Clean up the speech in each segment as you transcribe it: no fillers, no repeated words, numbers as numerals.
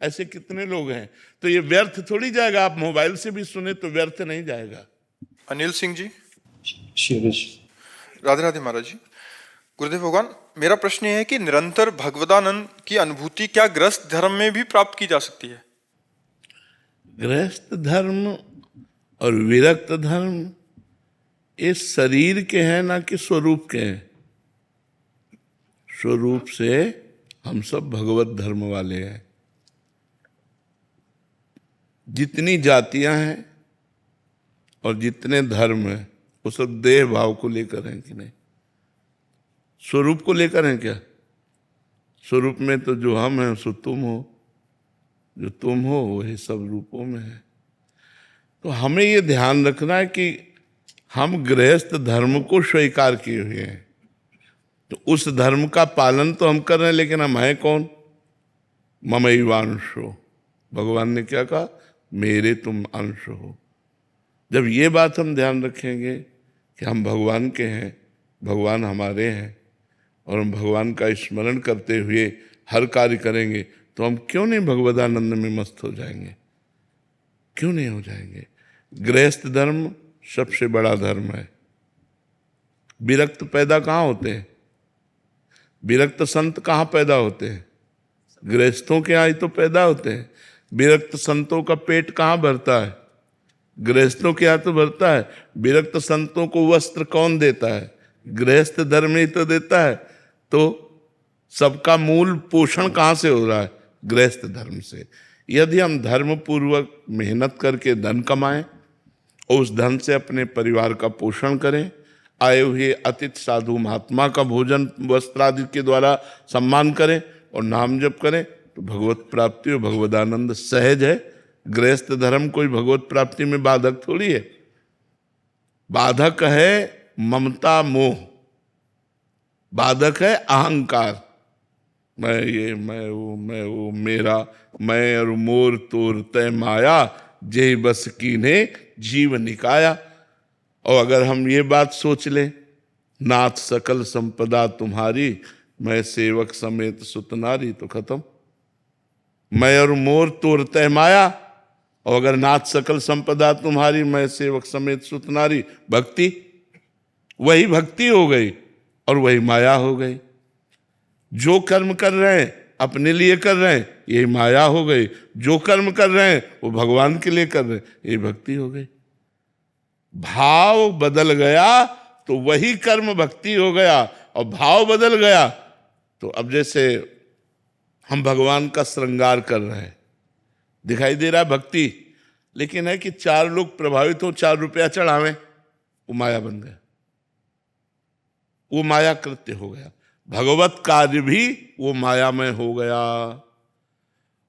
ऐसे कितने लोग हैं। तो ये व्यर्थ थोड़ी जाएगा, आप मोबाइल से भी सुने तो व्यर्थ नहीं जाएगा। अनिल सिंह जी। शीरिश। राधे राधे महाराज जी। गुरुदेव भगवान, मेरा प्रश्न ये है कि निरंतर भगवदानंद की अनुभूति क्या गृहस्थ धर्म में भी प्राप्त की जा सकती है? गृहस्थ धर्म और विरक्त धर्म ये शरीर के हैं ना कि स्वरूप के हैं। स्वरूप से हम सब भगवत धर्म वाले हैं। जितनी जातियां हैं और जितने धर्म हैं वो सब देह भाव को लेकर हैं कि नहीं, स्वरूप को लेकर हैं क्या? स्वरूप में तो जो हम हैं सो तुम हो, जो तुम हो वही सब रूपों में है। तो हमें ये ध्यान रखना है कि हम गृहस्थ धर्म को स्वीकार किए हुए हैं, तो उस धर्म का पालन तो हम कर रहे हैं, लेकिन हम हैं कौन? ममैवांशो। भगवान ने क्या कहा? मेरे तुम अंश हो। जब ये बात हम ध्यान रखेंगे कि हम भगवान के हैं, भगवान हमारे हैं, और हम भगवान का स्मरण करते हुए हर कार्य करेंगे, तो हम क्यों नहीं भगवदानंद में मस्त हो जाएंगे? क्यों नहीं हो जाएंगे? गृहस्थ धर्म सबसे बड़ा धर्म है। विरक्त पैदा कहाँ होते हैं? विरक्त संत कहाँ पैदा होते हैं? गृहस्थों के यहाँ ही तो पैदा होते हैं। विरक्त संतों का पेट कहाँ भरता है? गृहस्थों के यहाँ तो भरता है। विरक्त संतों को वस्त्र कौन देता है? गृहस्थ धर्म ही तो देता है। तो सबका मूल पोषण कहाँ से हो रहा है? गृहस्थ धर्म से। यदि हम धर्म पूर्वक मेहनत करके धन कमाएं और उस धन से अपने परिवार का पोषण करें, आए हुए अतिथि साधु महात्मा का भोजन वस्त्र आदि के द्वारा सम्मान करें और नाम जप करें, तो भगवत प्राप्ति और भगवदानंद सहज है। गृहस्थ धर्म कोई भगवत प्राप्ति में बाधक थोड़ी है। बाधक है ममता मोह, बाधक है अहंकार। मैं ये, मैं वो, मेरा, मैं और मोर तोर तय माया, जे बस कीन्हे जीव निकाया। और अगर हम ये बात सोच लें, नाथ सकल संपदा तुम्हारी, मैं सेवक समेत सुतनारी, तो खत्म। मैं और मोर तोर तय माया, और अगर नाथ सकल संपदा तुम्हारी, मैं सेवक समेत सुतनारी, भक्ति, वही भक्ति हो गई और वही माया हो गई। जो कर्म कर रहे हैं अपने लिए कर रहे हैं, यही माया हो गई। जो कर्म कर रहे हैं वो भगवान के लिए कर रहे हैं, यही भक्ति हो गई। भाव बदल गया तो वही कर्म भक्ति हो गया, और भाव बदल गया तो अब जैसे हम भगवान का श्रृंगार कर रहे हैं, दिखाई दे रहा है भक्ति, लेकिन है कि 4 लोग प्रभावित हो, 4 रुपया चढ़ावें, वो माया बन गया, वो माया कृत्य हो गया। भगवत कार्य भी वो माया में हो गया।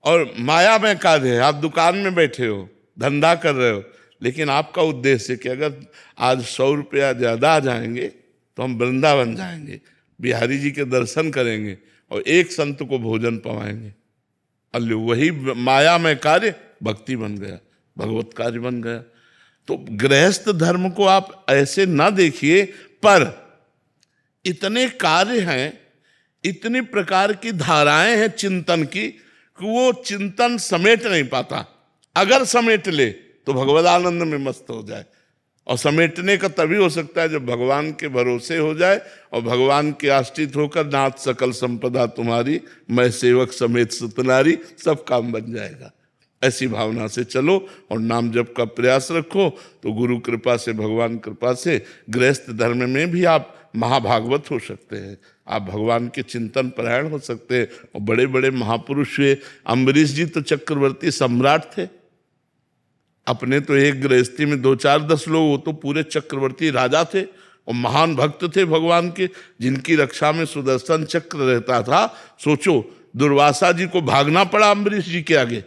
और माया में कार्य है, आप दुकान में बैठे हो, धंधा कर रहे हो, लेकिन आपका उद्देश्य है कि अगर आज 100 रुपया ज्यादा आ जाएंगे तो हम वृंदावन जाएंगे, बिहारी जी के दर्शन करेंगे और एक संत को भोजन पवाएंगे। अल्लू, वही माया में कार्य भक्ति बन गया, भगवत कार्य बन गया। तो गृहस्थ धर्म को आप ऐसे ना देखिए, पर इतने कार्य हैं, इतनी प्रकार की धाराएं हैं चिंतन की, कि वो चिंतन समेट नहीं पाता। अगर समेट ले तो भगवदानंद में मस्त हो जाए। और समेटने का तभी हो सकता है जब भगवान के भरोसे हो जाए और भगवान के आश्रित होकर, नाथ सकल संपदा तुम्हारी, मैं सेवक समेत सुतनारी, सब काम बन जाएगा। ऐसी भावना से चलो और नाम जप का प्रयास रखो, तो गुरु कृपा से, भगवान कृपा से गृहस्थ धर्म में भी आप महाभागवत हो सकते हैं, आप भगवान के चिंतन परायण हो सकते हैं। और बड़े बड़े महापुरुष हुए, अम्बरीश जी तो चक्रवर्ती सम्राट थे। अपने तो एक गृहस्थी में 2, 4, 10 लोग, वो तो पूरे चक्रवर्ती राजा थे और महान भक्त थे भगवान के, जिनकी रक्षा में सुदर्शन चक्र रहता था। सोचो, दुर्वासा जी को भागना पड़ा अम्बरीश जी के आगे,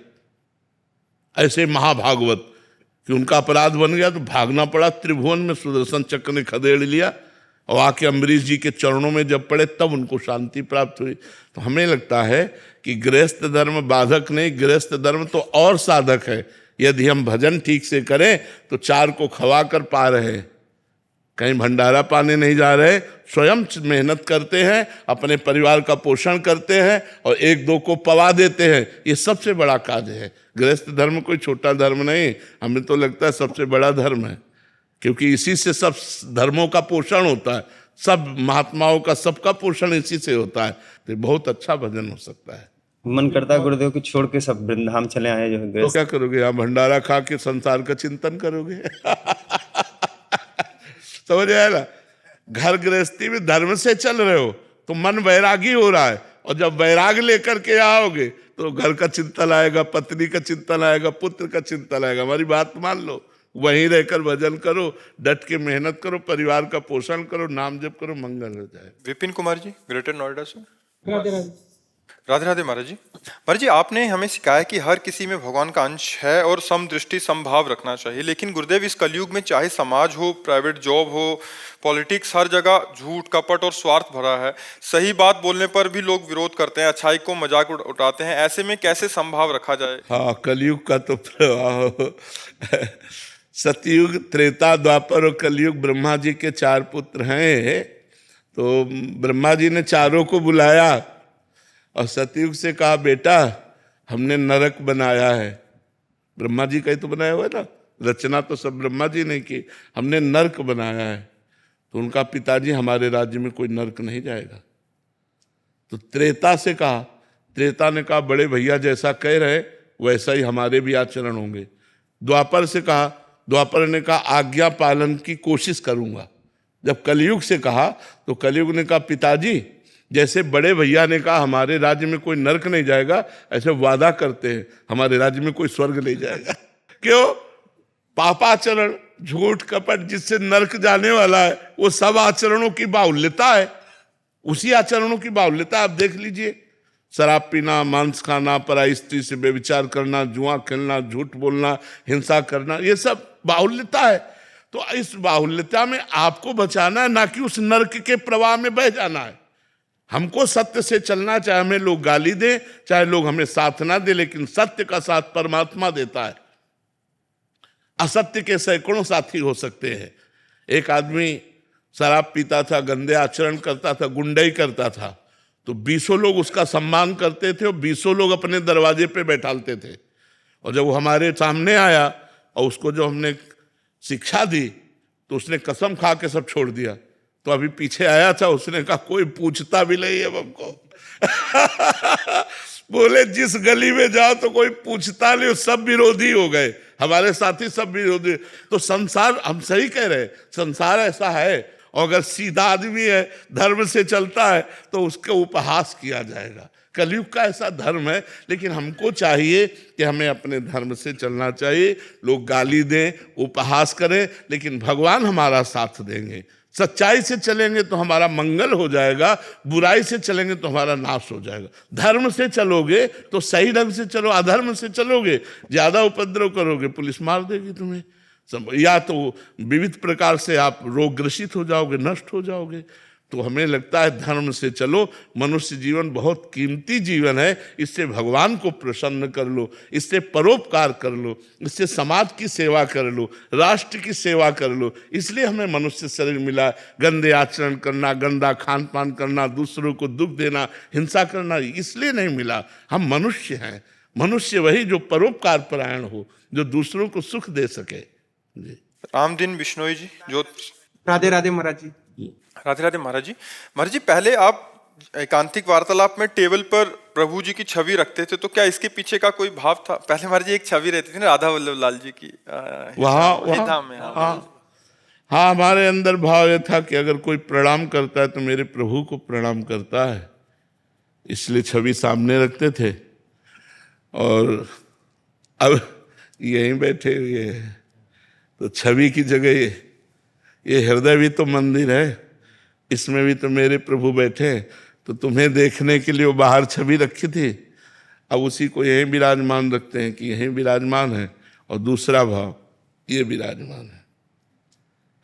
ऐसे महाभागवत, कि उनका अपराध बन गया तो भागना पड़ा। त्रिभुवन में सुदर्शन चक्र ने खदेड़ लिया और आके अम्बरीश जी के चरणों में जब पड़े तब उनको शांति प्राप्त हुई। तो हमें लगता है कि गृहस्थ धर्म बाधक नहीं, गृहस्थ धर्म तो और साधक है। यदि हम भजन ठीक से करें तो 4 को खवा कर पा रहे हैं, कहीं भंडारा पाने नहीं जा रहे, स्वयं मेहनत करते हैं, अपने परिवार का पोषण करते हैं और एक दो को पवा देते हैं। ये सबसे बड़ा कार्य है। गृहस्थ धर्म कोई छोटा धर्म नहीं, हमें तो लगता है सबसे बड़ा धर्म है, क्योंकि इसी से सब धर्मों का पोषण होता है, सब महात्माओं का सबका पोषण इसी से होता है। तो बहुत अच्छा भजन हो सकता है। मन करता है गुरुदेव की छोड़ के सब वृंदावन चले आए जो है तो गृहस्थ। क्या करोगे? आप भंडारा खा के संसार का चिंतन करोगे? समझ आया ना? घर गृहस्थी में धर्म से चल रहे हो तो मन वैरागी हो रहा है, और जब वैराग लेकर के आओगे तो घर का चिंतन आएगा, पत्नी का चिंतन आएगा, पुत्र का चिंतन आएगा। हमारी बात मान लो, वहीं रहकर भजन करो, डट के मेहनत करो, परिवार का पोषण करो, नाम जप करो, मंगल हो जाए। विपिन कुमार जी, ग्रेटर नोएडा से। राधे राधे। राधे राधे महाराज जी। महाराज जी, आपने हमें सिखाया कि हर किसी में भगवान का अंश है और समदृष्टि समभाव रखना चाहिए, लेकिन गुरुदेव इस कलयुग में चाहे समाज हो, प्राइवेट जॉब हो, पॉलिटिक्स, हर जगह झूठ, कपट और स्वार्थ भरा है। सही बात बोलने पर भी लोग विरोध करते हैं, अच्छाई को मजाक उठाते हैं। ऐसे में कैसे समभाव रखा जाए? हाँ, कलयुग का तो प्रवाह सतयुग, त्रेता, द्वापर और कलयुग। ब्रह्मा जी के 4 पुत्र हैं, तो ब्रह्मा जी ने चारों को बुलाया और सतयुग से कहा, बेटा हमने नरक बनाया है। ब्रह्मा जी का ही तो बनाया हुआ है ना, रचना तो सब ब्रह्मा जी ने की। हमने नरक बनाया है। तो उनका पिताजी, हमारे राज्य में कोई नरक नहीं जाएगा। तो त्रेता से कहा, त्रेता ने कहा, बड़े भैया जैसा कह रहे वैसा ही हमारे भी आचरण होंगे। द्वापर से कहा, द्वापर ने कहा, आज्ञा पालन की कोशिश करूंगा। जब कलयुग से कहा तो कलयुग ने कहा, पिताजी जैसे बड़े भैया ने कहा हमारे राज्य में कोई नरक नहीं जाएगा, ऐसे वादा करते हैं हमारे राज्य में कोई स्वर्ग नहीं जाएगा। क्यों? पापाचरण, झूठ, कपट जिससे नरक जाने वाला है, वो सब आचरणों की बाहुल्यता है। उसी आचरणों की बाहुल्यता आप देख लीजिए। शराब पीना, मांस खाना, पराई स्त्री से बेविचार करना, जुआ खेलना, झूठ बोलना, हिंसा करना, ये सब बाहुल्यता है। तो इस बाहुल्यता में आपको बचाना है, ना कि उस नरक के प्रवाह में बह जाना है। हमको सत्य से चलना, चाहे हमें लोग गाली दें, चाहे लोग हमें साथ ना दे, लेकिन सत्य का साथ परमात्मा देता है। असत्य के सैकड़ों साथी हो सकते हैं। एक आदमी शराब पीता था, गंदे आचरण करता था, गुंडाई करता था, तो 20 लोग उसका सम्मान करते थे और 20 लोग अपने दरवाजे पे बैठालते थे। और जब वो हमारे सामने आया और उसको जो हमने शिक्षा दी तो उसने कसम खा के सब छोड़ दिया। तो अभी पीछे आया था, उसने कहा कोई पूछता भी नहीं है हमको। बोले जिस गली में जाओ तो कोई पूछता नहीं, सब विरोधी हो गए, हमारे साथी सब विरोधी। तो संसार, हम सही कह रहे हैं, संसार ऐसा है। और अगर सीधा आदमी है, धर्म से चलता है, तो उसका उपहास किया जाएगा। कलयुग का ऐसा धर्म है, लेकिन हमको चाहिए कि हमें अपने धर्म से चलना चाहिए। लोग गाली दें, उपहास करें, लेकिन भगवान हमारा साथ देंगे। सच्चाई से चलेंगे तो हमारा मंगल हो जाएगा, बुराई से चलेंगे तो हमारा नाश हो जाएगा। धर्म से चलोगे तो सही ढंग से चलो, अधर्म से चलोगे, ज्यादा उपद्रव करोगे, पुलिस मार देगी तुम्हें, या तो विविध प्रकार से आप रोग ग्रसित हो जाओगे, नष्ट हो जाओगे। तो हमें लगता है धर्म से चलो। मनुष्य जीवन बहुत कीमती जीवन है, इससे भगवान को प्रसन्न कर लो, इससे परोपकार कर लो, इससे समाज की सेवा कर लो, राष्ट्र की सेवा कर लो। इसलिए हमें मनुष्य शरीर मिला। गंदे आचरण करना, गंदा खान पान करना, दूसरों को दुख देना, हिंसा करना इसलिए नहीं मिला। हम मनुष्य हैं। मनुष्य वही जो परोपकार परायण हो, जो दूसरों को सुख दे सके। जी। रामदीन बिश्नोई जी, जो। राधे राधे महाराज जी। राधे राधे महाराज जी। महाराज जी, पहले आप एकांतिक वार्तालाप में टेबल पर प्रभु जी की छवि रखते थे, तो क्या इसके पीछे का कोई भाव था? पहले महाराज जी एक छवि रहती थी ना, राधा वल्लभ लाल जी की, हाँ, हमारे अंदर भाव यह था कि अगर कोई प्रणाम करता है तो मेरे प्रभु को प्रणाम करता है, इसलिए छवि सामने रखते थे। और अब यहीं बैठे हुए हैं तो छवि की जगह ये हृदय भी तो मंदिर है, इसमें भी तो मेरे प्रभु बैठे हैं। तो तुम्हें देखने के लिए वो बाहर छवि रखी थी, अब उसी को यहीं विराजमान रखते हैं कि यहीं विराजमान है। और दूसरा भाव, ये विराजमान है।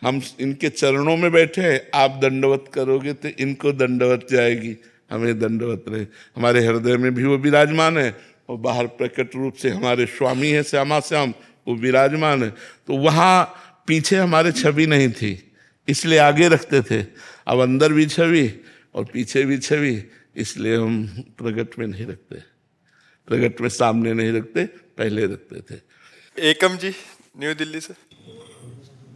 हम इनके चरणों में बैठे हैं, आप दंडवत करोगे तो इनको दंडवत जाएगी, हमें दंडवत रहे। हमारे हृदय में भी वो विराजमान है और बाहर प्रकट रूप से हमारे स्वामी है श्यामा श्याम, वो विराजमान है। तो वहाँ पीछे हमारे छवि नहीं थी, इसलिए आगे रखते थे। अब अंदर भी छवि और पीछे भी छवि, इसलिए हम प्रगट में नहीं रखते, प्रगट में सामने नहीं रखते, पहले रखते थे। एकम जी न्यू दिल्ली से।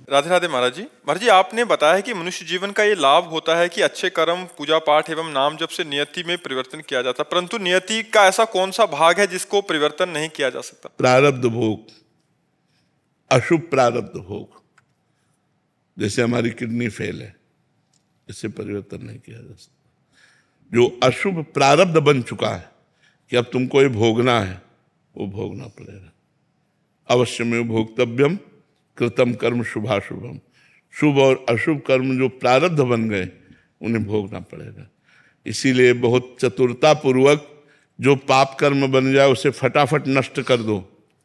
राधे राधे महाराज जी। महाराज जी, आपने बताया कि मनुष्य जीवन का ये लाभ होता है कि अच्छे कर्म, पूजा पाठ एवं नाम जप से नियति में परिवर्तन किया जाता है, परंतु नियति का ऐसा कौन सा भाग है जिसको परिवर्तन नहीं किया जा सकता? प्रारब्ध भोग, अशुभ प्रारब्ध भोग। जैसे हमारी किडनी फेल है, इससे परिवर्तन नहीं किया जा सकता। जो अशुभ प्रारब्ध बन चुका है कि अब तुमको ये भोगना है, वो भोगना पड़ेगा। अवश्य में भोक्तव्यम कृतम कर्म शुभाशुभम। शुभ और अशुभ कर्म जो प्रारब्ध बन गए, उन्हें भोगना पड़ेगा। इसीलिए बहुत चतुरता पूर्वक जो पाप कर्म बन जाए उसे फटाफट नष्ट कर दो,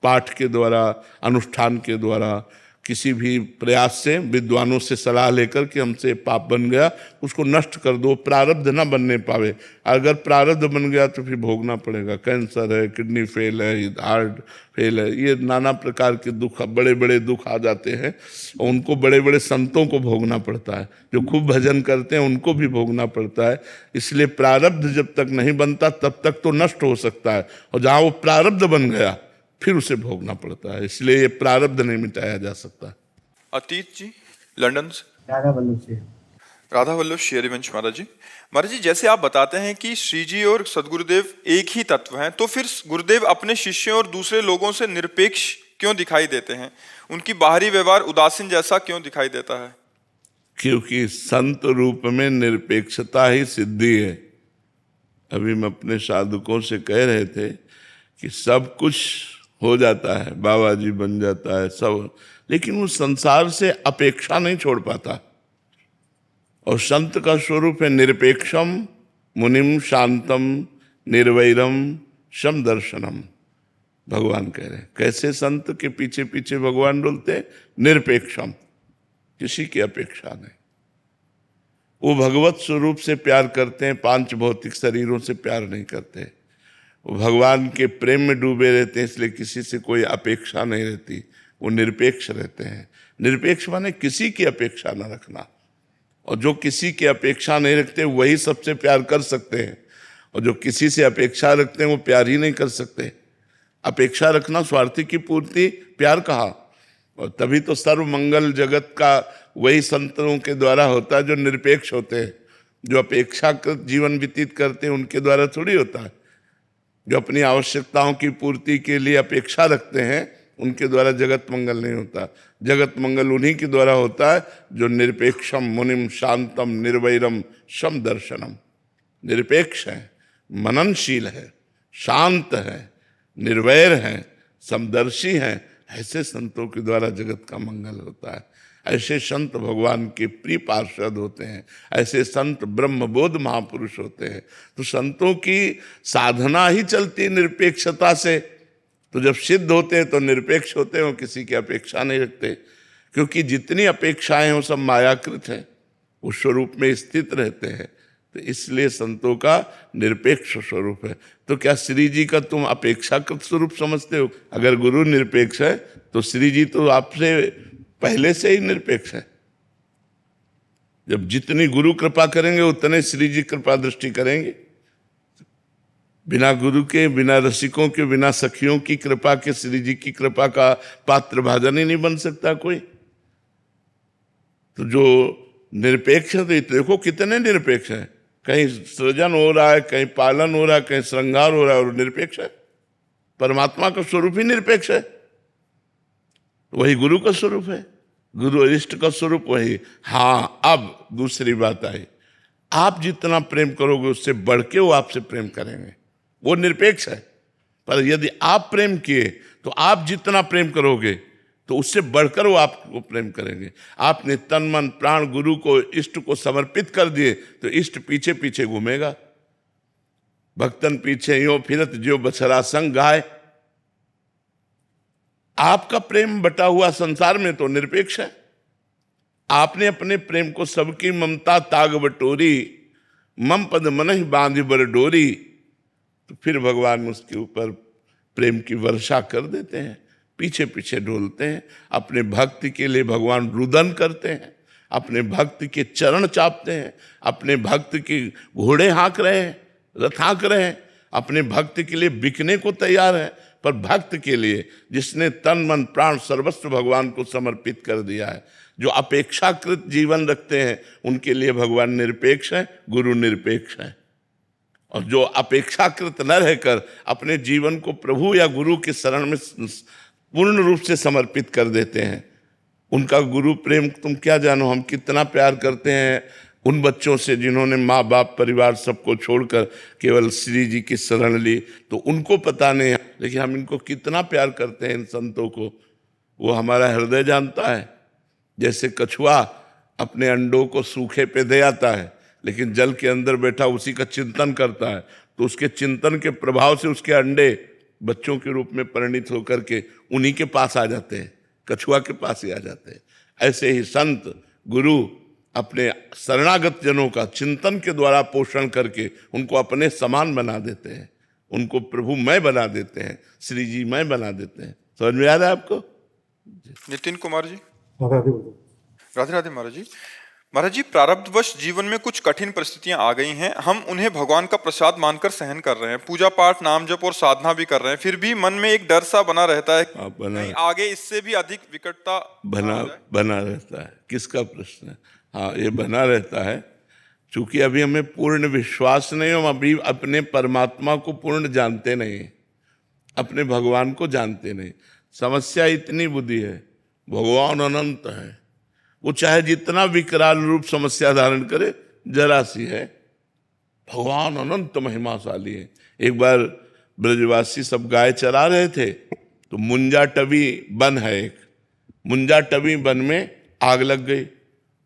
पाठ के द्वारा, अनुष्ठान के द्वारा, किसी भी प्रयास से, विद्वानों से सलाह लेकर कि हमसे पाप बन गया, उसको नष्ट कर दो, प्रारब्ध ना बनने पावे। अगर प्रारब्ध बन गया तो फिर भोगना पड़ेगा। कैंसर है, किडनी फेल है, हार्ट फेल है, ये नाना प्रकार के दुख, बड़े बड़े दुख आ जाते हैं और उनको बड़े बड़े संतों को भोगना पड़ता है। जो खूब भजन करते हैं उनको भी भोगना पड़ता है। इसलिए प्रारब्ध जब तक नहीं बनता तब तक तो नष्ट हो सकता है, और जहाँ वो प्रारब्ध बन गया फिर उसे भोगना पड़ता है। इसलिए ये प्रारब्ध नहीं मिटाया जा सकता। अतीत जी लंदन से। राधा वल्लभ से। राधा वल्लभ शेरिवंश महाराज जी। महाराज जी, जैसे आप बताते हैं कि श्री जी और सदगुरुदेव एक ही तत्व हैं, तो फिर गुरुदेव अपने शिष्यों और दूसरे लोगों से निरपेक्ष क्यों दिखाई देते हैं? उनकी बाहरी व्यवहार उदासीन जैसा क्यों दिखाई देता है? क्योंकि संत रूप में निरपेक्षता ही सिद्धि है। अभी हम अपने साधकों से कह रहे थे कि सब कुछ हो जाता है, बाबा जी बन जाता है सब, लेकिन वो संसार से अपेक्षा नहीं छोड़ पाता। और संत का स्वरूप है निरपेक्षम मुनिम शांतम निर्वैरम शम दर्शनम। भगवान कह रहे हैं कैसे संत के पीछे पीछे भगवान डुलते? निरपेक्षम, किसी की अपेक्षा नहीं। वो भगवत स्वरूप से प्यार करते हैं, पांच भौतिक शरीरों से प्यार नहीं करते। वो भगवान के प्रेम में डूबे रहते हैं, इसलिए किसी से कोई अपेक्षा नहीं रहती। वो निरपेक्ष रहते हैं। निरपेक्ष माने किसी की अपेक्षा न रखना, और जो किसी की अपेक्षा नहीं रखते वही सबसे प्यार कर सकते हैं, और जो किसी से अपेक्षा रखते हैं वो प्यार ही नहीं कर सकते। अपेक्षा रखना स्वार्थी की पूर्ति प्यार कहा। और तभी तो सर्व मंगल जगत का वही संतों के द्वारा होता है जो निरपेक्ष होते हैं। जो अपेक्षाकृत जीवन व्यतीत करते हैं उनके द्वारा थोड़ी होता है। जो अपनी आवश्यकताओं की पूर्ति के लिए अपेक्षा रखते हैं उनके द्वारा जगत मंगल नहीं होता। जगत मंगल उन्हीं के द्वारा होता है जो निरपेक्षम मुनिम शांतम निर्वैरम शम दर्शनम। निरपेक्ष है, मननशील है, शांत है, निर्वैर है, समदर्शी है। ऐसे संतों के द्वारा जगत का मंगल होता है। ऐसे संत भगवान के प्रिय पार्षद होते हैं। ऐसे संत ब्रह्मबोध महापुरुष होते हैं। तो संतों की साधना ही चलती है निरपेक्षता से। तो जब सिद्ध होते हैं तो निरपेक्ष होते हैं, वो किसी की अपेक्षा नहीं रखते। क्योंकि जितनी अपेक्षाएं हैं वो सब मायाकृत हैं, उस स्वरूप में स्थित रहते हैं। तो इसलिए संतों का निरपेक्ष स्वरूप है। तो क्या श्री जी का तुम अपेक्षाकृत स्वरूप समझते हो? अगर गुरु निरपेक्ष है तो श्री जी तो आपसे पहले से ही निरपेक्ष है। जब जितनी गुरु कृपा करेंगे उतने श्री जी कृपा दृष्टि करेंगे। बिना गुरु के, बिना रसिकों के, बिना सखियों की कृपा के श्री जी की कृपा का पात्र भाजन ही नहीं बन सकता कोई। तो जो निरपेक्ष है, तो देखो कितने निरपेक्ष हैं। कहीं सृजन हो रहा है, कहीं पालन हो रहा है, कहीं श्रृंगार हो रहा है, और निरपेक्ष है। परमात्मा का स्वरूप ही निरपेक्ष है। वही गुरु का स्वरूप है, गुरु इष्ट का स्वरूप वही। हाँ, अब दूसरी बात आई, आप जितना प्रेम करोगे उससे बढ़ के वो आपसे प्रेम करेंगे। वो निरपेक्ष है। पर यदि आप प्रेम किए तो आप जितना प्रेम करोगे तो उससे बढ़कर वो आपको प्रेम करेंगे। आपने तन मन प्राण गुरु को, इष्ट को समर्पित कर दिए तो इष्ट पीछे पीछे घूमेगा। भक्तन पीछे यो फिरत जो बछड़ा संग गाय। आपका प्रेम बटा हुआ संसार में तो निरपेक्ष है। आपने अपने प्रेम को सबकी ममता ताग बटोरी, मम पद मनहि बांधि बर डोरी, तो फिर भगवान उसके ऊपर प्रेम की वर्षा कर देते हैं, पीछे पीछे डोलते हैं। अपने भक्ति के लिए भगवान रुदन करते हैं, अपने भक्त के चरण चापते हैं, अपने भक्त के घोड़े हाँक रहे हैं, रथ हाँक रहे हैं, अपने भक्त के लिए बिकने को तैयार है। पर भक्त के लिए, जिसने तन मन प्राण सर्वस्व भगवान को समर्पित कर दिया है, जो अपेक्षाकृत जीवन रखते हैं, उनके लिए भगवान निरपेक्ष है, गुरु निरपेक्ष है। और जो अपेक्षाकृत न रहकर अपने जीवन को प्रभु या गुरु के शरण में पूर्ण रूप से समर्पित कर देते हैं, उनका गुरु प्रेम तुम क्या जानो। हम कितना प्यार करते हैं उन बच्चों से जिन्होंने माँ बाप परिवार सबको छोड़कर केवल श्री जी की शरण ली, तो उनको पता नहीं है, लेकिन हम इनको कितना प्यार करते हैं इन संतों को, वो हमारा हृदय जानता है। जैसे कछुआ अपने अंडों को सूखे पे दे आता है, लेकिन जल के अंदर बैठा उसी का चिंतन करता है, तो उसके चिंतन के प्रभाव से उसके अंडे बच्चों के रूप में परिणित होकर के उन्हीं के पास आ जाते हैं, कछुआ के पास ही आ जाते हैं। ऐसे ही संत गुरु अपने शरणागत जनों का चिंतन के द्वारा पोषण करके उनको अपने समान बना देते हैं, उनको प्रभु मैं बना देते हैं, श्री जी मैं बना देते हैं। समझ में आ रहा है आपको? नितिन कुमार जी। राधे राधे महाराज जी। महाराज जी, प्रारब्धवश जीवन में कुछ कठिन परिस्थितियां आ गई हैं, हम उन्हें भगवान का प्रसाद मानकर सहन कर रहे हैं, पूजा पाठ नाम जप और साधना भी कर रहे हैं, फिर भी मन में एक डर सा बना रहता है कहीं आगे इससे भी अधिक विकटता बना रहता है। किसका प्रश्न है? हाँ, ये बना रहता है, क्योंकि अभी हमें पूर्ण विश्वास नहीं, हम अभी अपने परमात्मा को पूर्ण जानते नहीं, अपने भगवान को जानते नहीं। समस्या इतनी बुद्धि है, भगवान अनंत है, वो चाहे जितना विकराल रूप समस्या धारण करे, जरा सी है, भगवान अनंत महिमाशाली है। एक बार ब्रजवासी सब गाय चरा रहे थे, तो मुंजा टवी वन है एक, मुंजा टवी वन में आग लग गई।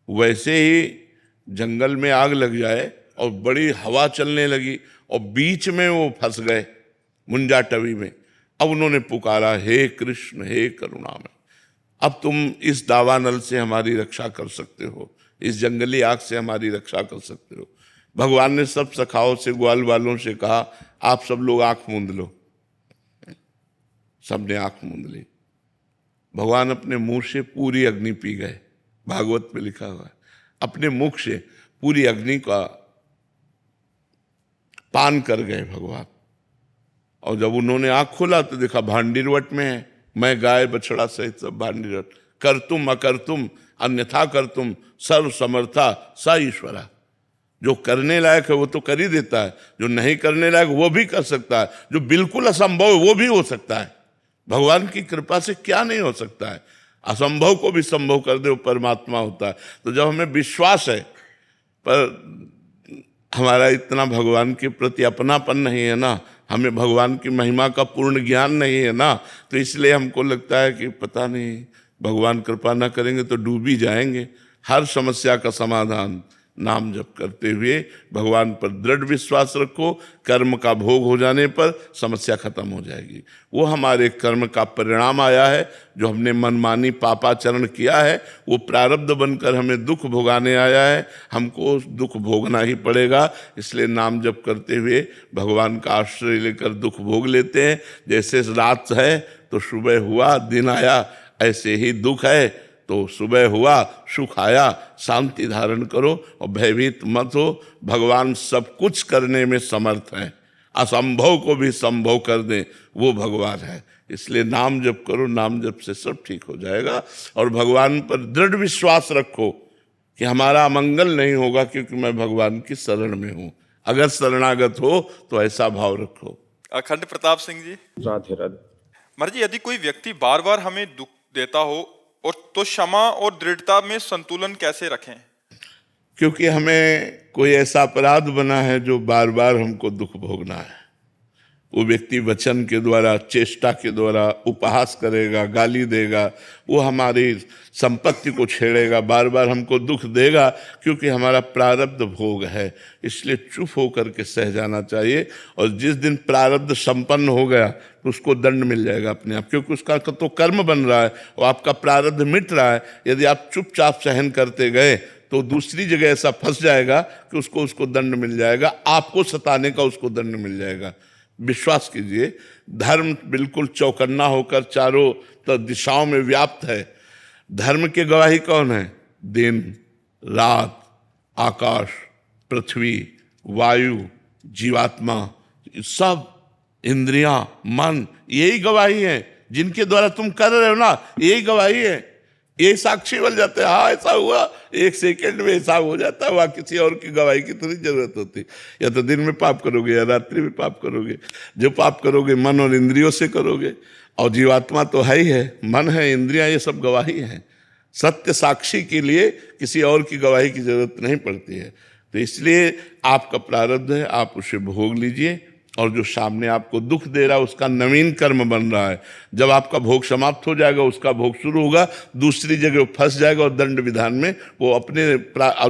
वैसे ही जंगल में आग लग जाए और बड़ी हवा चलने लगी और बीच में वो फंस गए मुंजा टवी में। अब उन्होंने पुकारा, हे कृष्ण हे करुणामय, अब तुम इस दावानल से हमारी रक्षा कर सकते हो, इस जंगली आग से हमारी रक्षा कर सकते हो। भगवान ने सब सखाओं से, ग्वाल वालों से कहा, आप सब लोग आंख मूंद लो। सबने आंख मूंद ली। भगवान अपने मुंह से पूरी अग्नि पी गए, भागवत में लिखा हुआ है, अपने मुख से पूरी अग्नि का पान कर गए भगवान। और जब उन्होंने आंख खोला तो देखा भांडीरवट में है, मैं गाय बछड़ा सहित सब भांडीरवट, कर तुम अकर तुम अन्यथा कर तुम, सर्व समर्था स ईश्वरा। जो करने लायक है वो तो कर ही देता है, जो नहीं करने लायक वो भी कर सकता है, जो बिल्कुल असंभव है वो भी हो सकता है। भगवान की कृपा से क्या नहीं हो सकता है, असंभव को भी संभव कर दे वो परमात्मा होता है। तो जब हमें विश्वास है, पर हमारा इतना भगवान के प्रति अपनापन नहीं है ना, हमें भगवान की महिमा का पूर्ण ज्ञान नहीं है ना, तो इसलिए हमको लगता है कि पता नहीं भगवान कृपा ना करेंगे तो डूब ही जाएंगे। हर समस्या का समाधान नाम जप करते हुए भगवान पर दृढ़ विश्वास रखो, कर्म का भोग हो जाने पर समस्या खत्म हो जाएगी। वो हमारे कर्म का परिणाम आया है, जो हमने मनमानी पापाचरण किया है, वो प्रारब्ध बनकर हमें दुख भोगाने आया है, हमको दुख भोगना ही पड़ेगा। इसलिए नाम जप करते हुए भगवान का आश्रय लेकर दुख भोग लेते हैं। जैसे रात है तो सुबह हुआ, दिन आया, ऐसे ही दुख है तो सुबह हुआ, सुख आया। शांति धारण करो और भयभीत मत हो, भगवान सब कुछ करने में समर्थ है, असंभव को भी संभव कर दें वो भगवान है। इसलिए नाम जप करो, नाम जप से सब ठीक हो जाएगा। और भगवान पर दृढ़ विश्वास रखो कि हमारा अमंगल नहीं होगा, क्योंकि मैं भगवान की शरण में हूँ। अगर शरणागत हो तो ऐसा भाव रखो। अखंड प्रताप सिंह जी। राधे राधे। महाराज जी, यदि कोई व्यक्ति बार बार हमें दुख देता हो और तो क्षमा और दृढ़ता में संतुलन कैसे रखें? क्योंकि हमें कोई ऐसा अपराध बना है जो बार बार हमको दुख भोगना है। वो व्यक्ति वचन के द्वारा, चेष्टा के द्वारा उपहास करेगा, गाली देगा, वो हमारी संपत्ति को छेड़ेगा, बार बार हमको दुख देगा, क्योंकि हमारा प्रारब्ध भोग है। इसलिए चुप होकर के सह जाना चाहिए। और जिस दिन प्रारब्ध संपन्न हो गया तो उसको दंड मिल जाएगा अपने आप, क्योंकि उसका तो कर्म बन रहा है और आपका प्रारब्ध मिट रहा है। यदि आप चुपचाप सहन करते गए तो दूसरी जगह ऐसा फंस जाएगा कि उसको दंड मिल जाएगा, आपको सताने का उसको दंड मिल जाएगा। विश्वास कीजिए, धर्म बिल्कुल चौकन्ना होकर चारों दिशाओं में व्याप्त है। धर्म की गवाही कौन है? दिन, रात, आकाश, पृथ्वी, वायु, जीवात्मा, सब इंद्रियां, मन, यही गवाही है जिनके द्वारा तुम कर रहे हो ना, यही गवाही है। ये साक्षी बन जाते हैं, हाँ ऐसा हुआ, एक सेकंड में हिसाब हो जाता है, वहां किसी और की गवाही की थोड़ी जरूरत होती। या तो दिन में पाप करोगे या रात्रि में पाप करोगे। जो पाप करोगे मन और इंद्रियों से करोगे, और जीवात्मा तो है ही है, मन है, इंद्रियां, ये सब गवाही हैं। सत्य साक्षी के लिए किसी और की गवाही की जरूरत नहीं पड़ती है। तो इसलिए आपका प्रारब्ध है, आप उसे भोग लीजिए, और जो सामने आपको दुख दे रहा है उसका नवीन कर्म बन रहा है। जब आपका भोग समाप्त हो जाएगा, उसका भोग शुरू होगा, दूसरी जगह फंस जाएगा और दंड विधान में वो अपने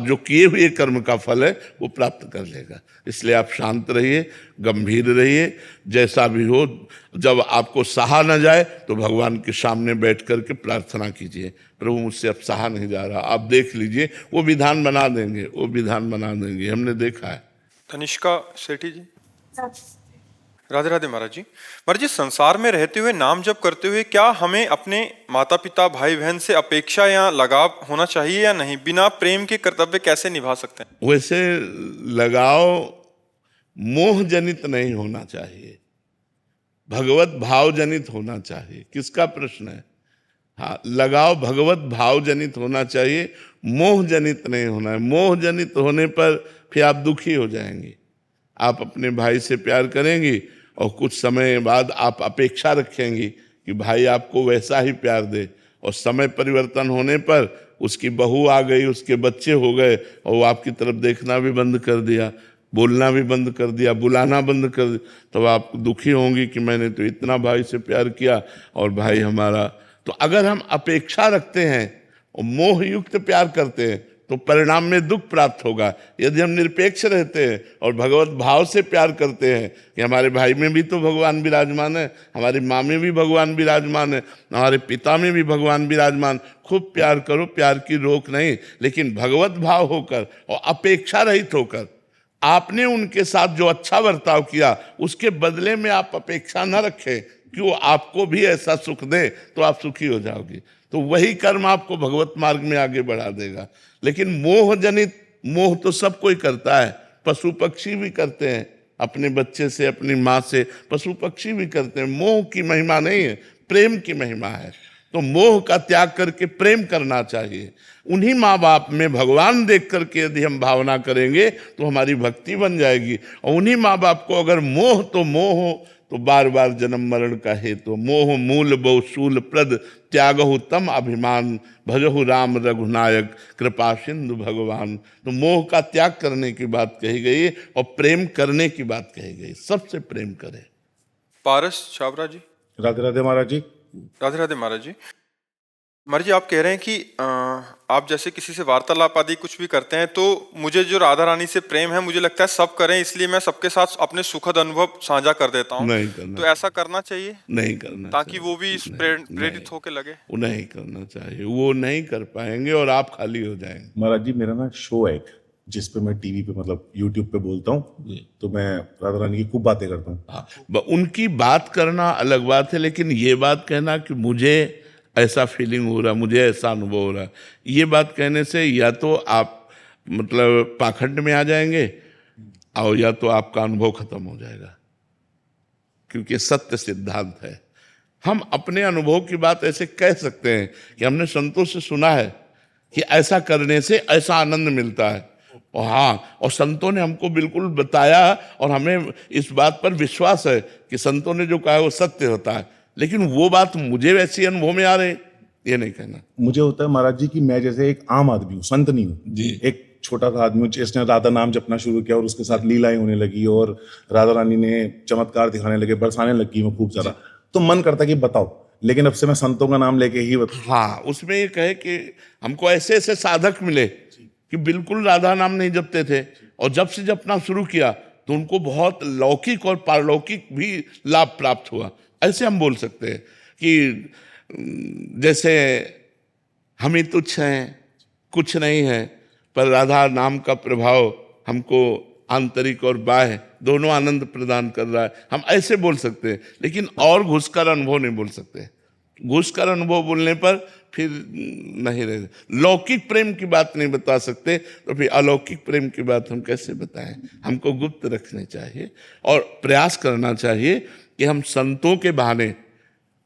जो किए हुए कर्म का फल है वो प्राप्त कर लेगा। इसलिए आप शांत रहिए, गंभीर रहिए, जैसा भी हो। जब आपको सहा न जाए तो भगवान के सामने बैठ करके प्रार्थना कीजिए, प्रभु मुझसे अब सहा नहीं जा रहा, आप देख लीजिए, वो विधान बना देंगे, वो विधान बना देंगे, हमने देखा है। तनिष्का सेठी जी। राधे राधे महाराज जी। महाराज जी, संसार में रहते हुए, नाम जप करते हुए, क्या हमें अपने माता पिता, भाई बहन से अपेक्षा या लगाव होना चाहिए या नहीं? बिना प्रेम के कर्तव्य कैसे निभा सकते हैं? वैसे लगाव मोह जनित नहीं होना चाहिए, भगवत भाव जनित होना चाहिए। किसका प्रश्न है? हाँ, लगाव भगवत भाव जनित होना चाहिए, मोह जनित नहीं होना है। मोह जनित होने पर फिर आप दुखी हो जाएंगे। आप अपने भाई से प्यार करेंगी और कुछ समय बाद आप अपेक्षा रखेंगी कि भाई आपको वैसा ही प्यार दे, और समय परिवर्तन होने पर उसकी बहू आ गई, उसके बच्चे हो गए, और वो आपकी तरफ देखना भी बंद कर दिया, बोलना भी बंद कर दिया, बुलाना बंद कर दिया, तो आप दुखी होंगी कि मैंने तो इतना भाई से प्यार किया और भाई हमारा। तो अगर हम अपेक्षा रखते हैं और मोह युक्त प्यार करते हैं तो परिणाम में दुख प्राप्त होगा। यदि हम निरपेक्ष रहते हैं और भगवत भाव से प्यार करते हैं कि हमारे भाई में भी तो भगवान विराजमान है, हमारी माँ में भी भगवान विराजमान है, हमारे पिता में भी भगवान विराजमान, खूब प्यार करो, प्यार की रोक नहीं, लेकिन भगवत भाव होकर और अपेक्षा रहित होकर। आपने उनके साथ जो अच्छा बर्ताव किया उसके बदले में आप अपेक्षा न रखें कि वो आपको भी ऐसा सुख दे, तो आप सुखी हो जाओगे। तो वही कर्म आपको भगवत मार्ग में आगे बढ़ा देगा। लेकिन मोह जनित, मोह तो सब कोई करता है, पशु पक्षी भी करते हैं, अपने बच्चे से, अपनी माँ से, पशु पक्षी भी करते हैं। मोह की महिमा नहीं है, प्रेम की महिमा है। तो मोह का त्याग करके प्रेम करना चाहिए। उन्हीं माँ बाप में भगवान देख करके यदि हम भावना करेंगे तो हमारी भक्ति बन जाएगी। और उन्हीं माँ बाप को अगर मोह तो मोह हो तो बार बार जन्म मरण का हेतु। मोह मूल बहु शूल प्रद, त्यागहु तम अभिमान, भजहु राम रघुनायक, कृपा सिंधु भगवान। तो मोह का त्याग करने की बात कही गई और प्रेम करने की बात कही गई। सबसे प्रेम करें। पारस छाबरा जी। राधे राधे महाराज जी। राधे राधे महाराज जी। महाराज जी, आप कह रहे हैं कि आप जैसे किसी से वार्तालाप आदि कुछ भी करते हैं, तो मुझे जो राधा रानी से प्रेम है, मुझे लगता है सब करें, इसलिए मैं सबके साथ अपने सुखद अनुभव साझा कर देता हूँ। नहीं करना, तो ऐसा करना चाहिए? नहीं करना ताकि चाहिए। वो भी प्रेरित होके लगे। वो नहीं करना चाहिए, वो नहीं कर पाएंगे और आप खाली हो जाएंगे। महाराज जी, मेरा ना शो है एक, जिस पे मैं टीवी पे मतलब यूट्यूब पे बोलता हूँ, तो मैं राधा रानी की खूब बातें करता हूँ। हाँ, उनकी बात करना अलग बात है, लेकिन ये बात कहना कि मुझे ऐसा फीलिंग हो रहा, मुझे ऐसा अनुभव हो रहा, ये बात कहने से या तो आप मतलब पाखंड में आ जाएंगे और या तो आपका अनुभव खत्म हो जाएगा, क्योंकि सत्य सिद्धांत है। हम अपने अनुभव की बात ऐसे कह सकते हैं कि हमने संतों से सुना है कि ऐसा करने से ऐसा आनंद मिलता है, और हाँ, और संतों ने हमको बिल्कुल बताया और हमें इस बात पर विश्वास है कि संतों ने जो कहा है वो सत्य होता है। लेकिन वो बात मुझे वैसी अनुभव में आ रही, ये नहीं कहना। मुझे होता है महाराज जी कि मैं जैसे एक आम आदमी हूँ, संत नहीं हूँ जी। एक छोटा सा आदमी हूँ जिसने राधा नाम जपना शुरू किया और उसके साथ लीलाएं होने लगी और राधा रानी ने चमत्कार दिखाने लगे, बरसाने लगी वो खूब ज्यादा। तो मन करता कि बताओ, लेकिन अब से मैं संतों का नाम लेके ही हाँ, उसमें ये कहे कि हमको ऐसे ऐसे साधक मिले कि बिल्कुल राधा नाम नहीं जपते थे, और जब से जपना शुरू किया तो उनको बहुत लौकिक और पारलौकिक भी लाभ प्राप्त हुआ। ऐसे हम बोल सकते हैं कि जैसे हम ही तुच्छ हैं, कुछ नहीं है, पर राधा नाम का प्रभाव हमको आंतरिक और बाह्य दोनों आनंद प्रदान कर रहा है, हम ऐसे बोल सकते हैं। लेकिन और घुसकर अनुभव नहीं बोल सकते। घुसकर अनुभव बोलने पर फिर नहीं रहे। लौकिक प्रेम की बात नहीं बता सकते तो फिर अलौकिक प्रेम की बात हम कैसे बताएं? हमको गुप्त रखनी चाहिए और प्रयास करना चाहिए कि हम संतों के बहाने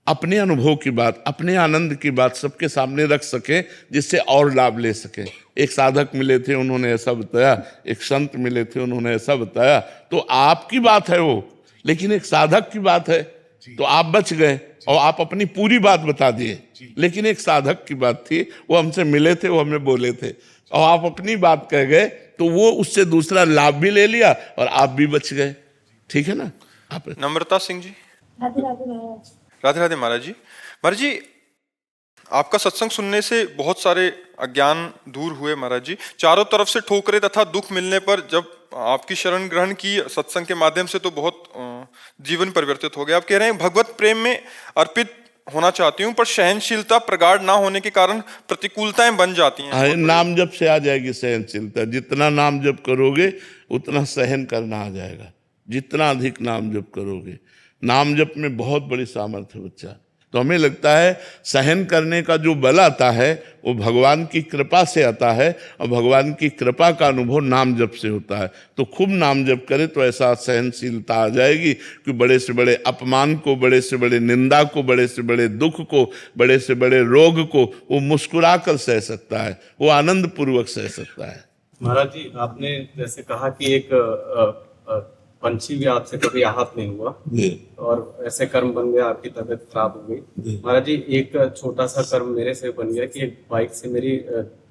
अपने अनुभव की बात, अपने आनंद की बात सबके सामने रख सकें, जिससे और लाभ ले सकें। एक साधक मिले थे, उन्होंने ऐसा बताया, एक संत मिले थे, उन्होंने ऐसा बताया, तो आपकी बात है वो, लेकिन एक साधक की बात है, तो आप बच गए और आप अपनी पूरी बात बता दिए। लेकिन एक साधक की बात थी, वो हमसे मिले थे, वो हमें बोले थे, और आप अपनी बात कह गए, तो वो उससे दूसरा लाभ भी ले लिया और आप भी बच गए। ठीक है ना? आप नम्रता सिंह जी। राधे राधे महाराज। राधे राधे महाराज जी। महाराज जी, आपका सत्संग सुनने से बहुत सारे अज्ञान दूर हुए महाराज जी। चारों तरफ से ठोकरे तथा दुख मिलने पर जब आपकी शरण ग्रहण की सत्संग के माध्यम से, तो बहुत जीवन परिवर्तित हो गया। आप कह रहे हैं भगवत प्रेम में अर्पित होना चाहती हूँ, पर सहनशीलता प्रगाढ़ ना होने के कारण प्रतिकूलताएं बन जाती हैं। नाम जप से आ जाएगी सहनशीलता। जितना नाम जप करोगे उतना सहन करना आ जाएगा, जितना अधिक नाम जप करोगे। नाम जप में बहुत बड़ी सामर्थ्य है बच्चा। तो हमें लगता है सहन करने का जो बल आता है वो भगवान की कृपा से आता है, और भगवान की कृपा का अनुभव नाम जप से होता है। तो खूब नाम जप करे तो ऐसा सहनशीलता आ जाएगी कि बड़े से बड़े अपमान को, बड़े से बड़े निंदा को, बड़े से बड़े दुख को, बड़े से बड़े रोग को वो मुस्कुरा कर सह सकता है, वो आनंद पूर्वक सह सकता है। महाराज जी, आपने जैसे कहा कि एक पंछी भी आपसे कभी आहत नहीं हुआ और ऐसे कर्म बन गया, आपकी तबीयत खराब हो गई। महाराज जी, एक छोटा सा कर्म मेरे से बन गया कि एक बाइक से मेरी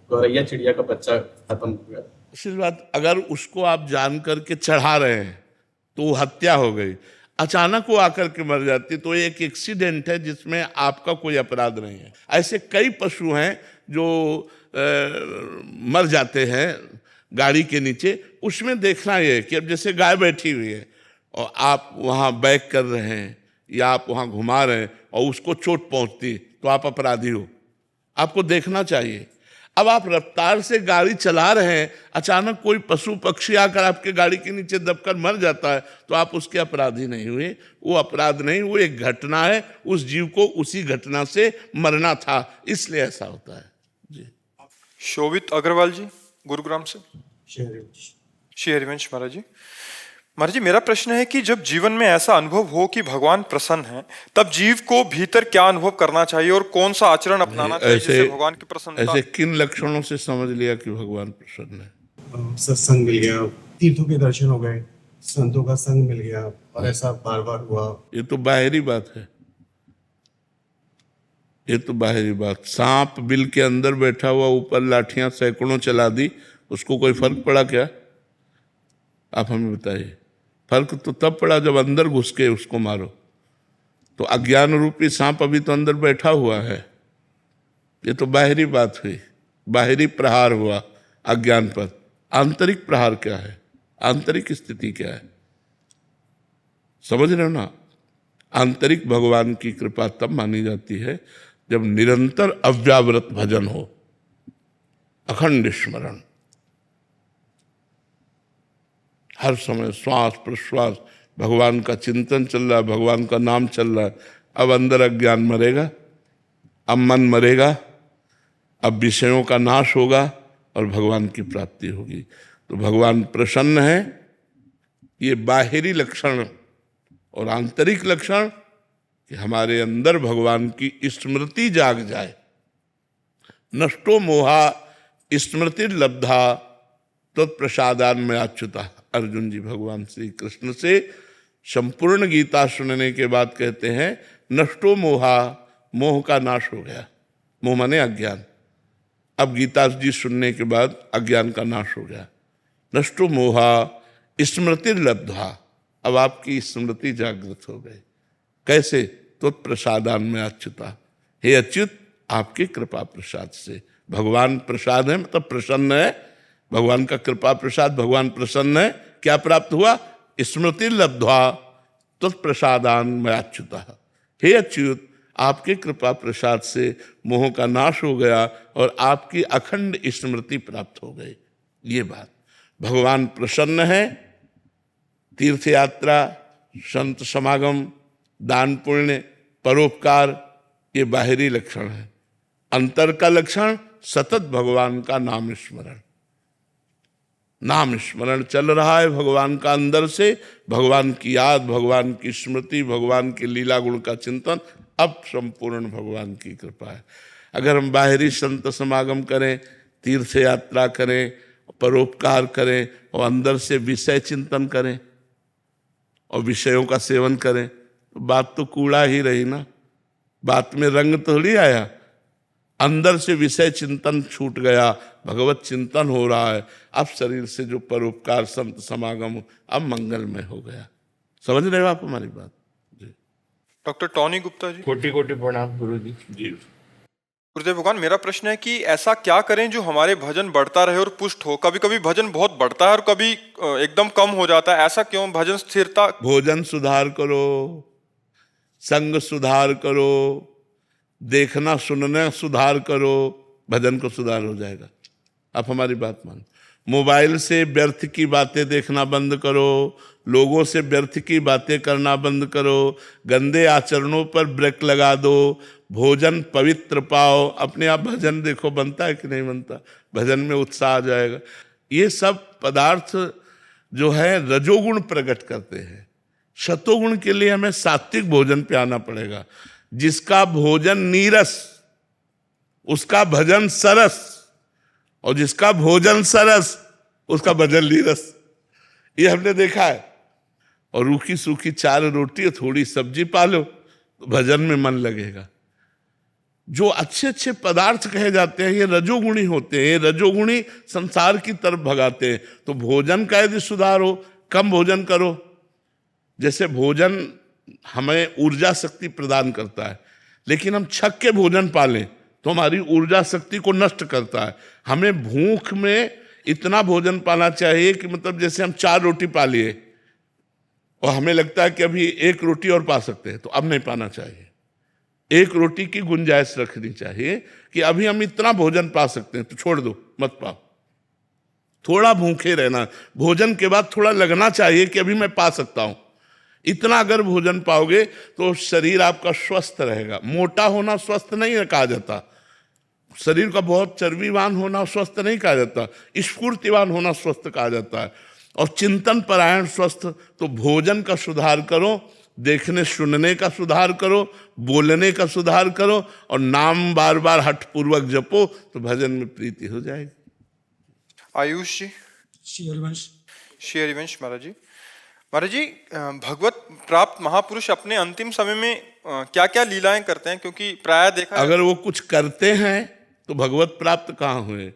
गौरैया चिड़िया का बच्चा खत्म हो गया। आशीर्वाद, अगर उसको आप जान करके चढ़ा रहे हैं तो वो हत्या हो गई, अचानक वो आकर के मर जाती तो एक एक्सीडेंट है जिसमें आपका कोई अपराध नहीं है। ऐसे कई पशु हैं जो मर जाते हैं गाड़ी के नीचे। उसमें देखना ये कि अब जैसे गाय बैठी हुई है और आप वहाँ बैक कर रहे हैं या आप वहाँ घुमा रहे हैं और उसको चोट पहुँचती तो आप अपराधी हो, आपको देखना चाहिए। अब आप रफ्तार से गाड़ी चला रहे हैं, अचानक कोई पशु पक्षी आकर आपके गाड़ी के नीचे दबकर मर जाता है तो आप उसके अपराधी नहीं हुए। वो अपराध नहीं, वो एक घटना है, उस जीव को उसी घटना से मरना था, इसलिए ऐसा होता है जी। शोभित अग्रवाल जी, गुरुग्राम से। श्री हरिवंश महाराज जी। महाराज जी, मेरा प्रश्न है कि जब जीवन में ऐसा अनुभव हो कि भगवान प्रसन्न है, तब जीव को भीतर क्या अनुभव करना चाहिए और कौन सा आचरण अपनाना चाहिए जिससे भगवान की प्रसन्नता। ऐसे किन लक्षणों से समझ लिया कि भगवान प्रसन्न है? सत्संग मिल गया, तीर्थों के दर्शन हो गए, संतों का संग मिल गया, और ऐसा बार बार हुआ। ये तो बाहरी बात है, ये तो बाहरी बात। सांप बिल के अंदर बैठा हुआ, ऊपर लाठियां सैकड़ों चला दी, उसको कोई फर्क पड़ा क्या? आप हमें बताइए। फर्क तो तब पड़ा जब अंदर घुस के उसको मारो। तो अज्ञान रूपी सांप अभी तो अंदर बैठा हुआ है। ये तो बाहरी बात हुई, बाहरी प्रहार हुआ अज्ञान पर। आंतरिक प्रहार क्या है? आंतरिक स्थिति क्या है? समझ रहे हो ना? आंतरिक भगवान की कृपा तब मानी जाती है जब निरंतर अव्यावृत भजन हो, अखंड स्मरण, हर समय श्वास प्रश्वास भगवान का चिंतन चल रहा है, भगवान का नाम चल रहा है। अब अंदर अज्ञान मरेगा, अब मन मरेगा, अब विषयों का नाश होगा और भगवान की प्राप्ति होगी। तो भगवान प्रसन्न है, ये बाहरी लक्षण। और आंतरिक लक्षण कि हमारे अंदर भगवान की स्मृति जाग जाए। नष्टो मोहा स्मृति लब्धा तत्प्रसादान में अच्युता। अर्जुन जी भगवान श्री कृष्ण से संपूर्ण गीता सुनने के बाद कहते हैं नष्टो मोहा, मोह का नाश हो गया। मोह माने अज्ञान। अब गीता जी सुनने के बाद अज्ञान का नाश हो गया। नष्टो मोहा स्मृति लब्धा, अब आपकी स्मृति जागृत हो गई। कैसे? तत्प्रसादान में अच्युता। हे अच्युत, आपकी कृपा प्रसाद से। भगवान प्रसाद है मतलब प्रसन्न है, भगवान का कृपा प्रसाद, भगवान प्रसन्न है। क्या प्राप्त हुआ? स्मृति लब्ध्वा तत्प्रसादान में अच्युता। हे अच्युत, आपके कृपा प्रसाद से मोह का नाश हो गया और आपकी अखंड स्मृति प्राप्त हो गई। ये बात, भगवान प्रसन्न है। तीर्थ यात्रा, संत समागम, दान पुण्य, परोपकार, ये बाहरी लक्षण है। अंतर का लक्षण सतत भगवान का नाम स्मरण। नाम स्मरण चल रहा है भगवान का, अंदर से भगवान की याद, भगवान की स्मृति, भगवान के लीला गुण का चिंतन, अब संपूर्ण भगवान की कृपा है। अगर हम बाहरी संत समागम करें, तीर्थ यात्रा करें, परोपकार करें और अंदर से विषय चिंतन करें और विषयों का सेवन करें तो बात तो कूड़ा ही रही ना, बात में रंग थोड़ी आया। अंदर से विषय चिंतन छूट गया, भगवत चिंतन हो रहा है, अब शरीर से जो परोपकार संत समागम अब मंगलमय हो गया। समझ रहे हो आप हमारी बात? जी डॉक्टर टॉनी गुप्ता जी। कोटि कोटि प्रणाम गुरु जी। जी गुरुदेव भगवान, मेरा प्रश्न है कि ऐसा क्या करें जो हमारे भजन बढ़ता रहे और पुष्ट हो? कभी कभी भजन बहुत बढ़ता है और कभी एकदम कम हो जाता है, ऐसा क्यों? भजन स्थिरता। भोजन सुधार करो, संग सुधार करो, देखना सुनना सुधार करो, भजन को सुधार हो जाएगा। आप हमारी बात मानो। मोबाइल से व्यर्थ की बातें देखना बंद करो, लोगों से व्यर्थ की बातें करना बंद करो, गंदे आचरणों पर ब्रेक लगा दो, भोजन पवित्र पाओ। अपने आप भजन देखो बनता है कि नहीं बनता, भजन में उत्साह आ जाएगा। ये सब पदार्थ जो है रजोगुण प्रकट करते हैं। शतोगुण के लिए हमें सात्विक भोजन पे आना पड़ेगा। जिसका भोजन नीरस उसका भजन सरस, और जिसका भोजन सरस उसका भजन नीरस। ये हमने देखा है। और रूखी सूखी 4 रोटी और थोड़ी सब्जी पालो तो भजन में मन लगेगा। जो अच्छे अच्छे पदार्थ कहे जाते हैं ये रजोगुणी होते हैं, ये रजोगुणी संसार की तरफ भगाते हैं। तो भोजन का यदि सुधार हो, कम भोजन करो। जैसे भोजन हमें ऊर्जा शक्ति प्रदान करता है, लेकिन हम छक के भोजन पालें तो हमारी ऊर्जा शक्ति को नष्ट करता है। हमें भूख में इतना भोजन पाना चाहिए कि मतलब जैसे हम 4 रोटी पा लिए और हमें लगता है कि अभी 1 रोटी और पा सकते हैं, तो अब नहीं पाना चाहिए। 1 रोटी की गुंजाइश रखनी चाहिए कि अभी हम इतना भोजन पा सकते हैं, तो छोड़ दो, मत पाओ। थोड़ा भूखे रहना, भोजन के बाद थोड़ा लगना चाहिए कि अभी मैं पा सकता हूं। इतना अगर भोजन पाओगे तो शरीर आपका स्वस्थ रहेगा। मोटा होना स्वस्थ नहीं कहा जाता, शरीर का बहुत चर्बीवान होना स्वस्थ नहीं कहा जाता, स्फूर्तिवान होना स्वस्थ कहा जाता है। और चिंतन परायण स्वस्थ। तो भोजन का सुधार करो, देखने सुनने का सुधार करो, बोलने का सुधार करो, और नाम बार बार हठपूर्वक जपो तो भजन में प्रीति हो जाएगी। आयुष जी। श्री हरिवंश। श्री हरिवंश महाराज जी। महाराज जी, भगवत प्राप्त महापुरुष अपने अंतिम समय में क्या क्या लीलाएं करते हैं? क्योंकि प्राय देखा अगर वो कुछ करते हैं तो भगवत प्राप्त कहाँ हुए?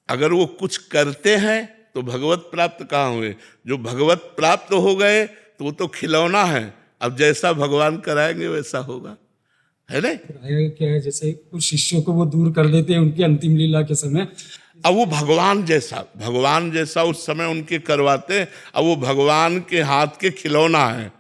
अगर वो कुछ करते हैं तो भगवत प्राप्त कहाँ हुए? जो भगवत प्राप्त हो गए तो वो तो खिलौना है। अब जैसा भगवान कराएंगे वैसा होगा, है नहीं? क्या है, जैसे कुछ शिष्यों को वो दूर कर देते हैं उनकी अंतिम लीला के समय। अब वो भगवान जैसा उस समय उनके करवाते हैं। अब वो भगवान के हाथ के खिलौना है,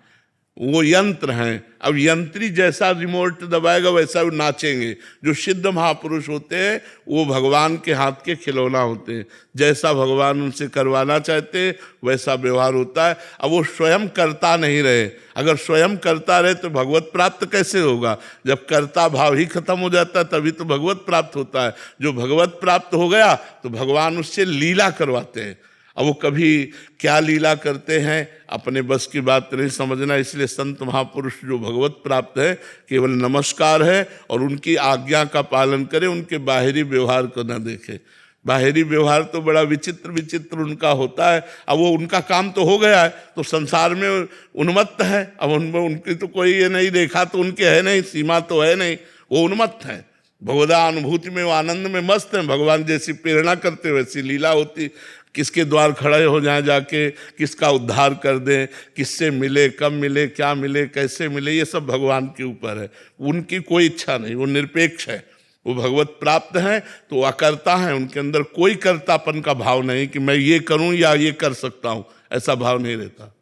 वो यंत्र हैं। अब यंत्री जैसा रिमोट दबाएगा वैसा वो नाचेंगे। जो सिद्ध महापुरुष होते हैं वो भगवान के हाथ के खिलौना होते हैं। जैसा भगवान उनसे करवाना चाहते हैं वैसा व्यवहार होता है। अब वो स्वयं करता नहीं रहे। अगर स्वयं करता रहे तो भगवत प्राप्त कैसे होगा? जब कर्ता भाव ही खत्म हो जाता है तभी तो भगवत प्राप्त होता है। जो भगवत प्राप्त हो गया तो भगवान उससे लीला करवाते हैं। अब वो कभी क्या लीला करते हैं अपने बस की बात नहीं समझना। इसलिए संत महापुरुष जो भगवत प्राप्त है केवल नमस्कार है और उनकी आज्ञा का पालन करें, उनके बाहरी व्यवहार को न देखें। बाहरी व्यवहार तो बड़ा विचित्र विचित्र उनका होता है। अब वो उनका काम तो हो गया है तो संसार में उन्मत्त है। अब उनमें उनकी तो कोई ये नहीं, देखा तो उनके है नहीं, सीमा तो है नहीं, वो उन्मत्त है। भगवदा अनुभूति में वो आनंद में मस्त हैं। भगवान जैसी प्रेरणा करते वैसी लीला होती। किसके द्वार खड़े हो जाएं जाके, किसका उद्धार कर दें, किससे मिले, कब मिले, क्या मिले, कैसे मिले, ये सब भगवान के ऊपर है। उनकी कोई इच्छा नहीं, वो निरपेक्ष है। वो भगवत प्राप्त हैं तो अकर्ता हैं। उनके अंदर कोई कर्तापन का भाव नहीं कि मैं ये करूं या ये कर सकता हूं, ऐसा भाव नहीं रहता।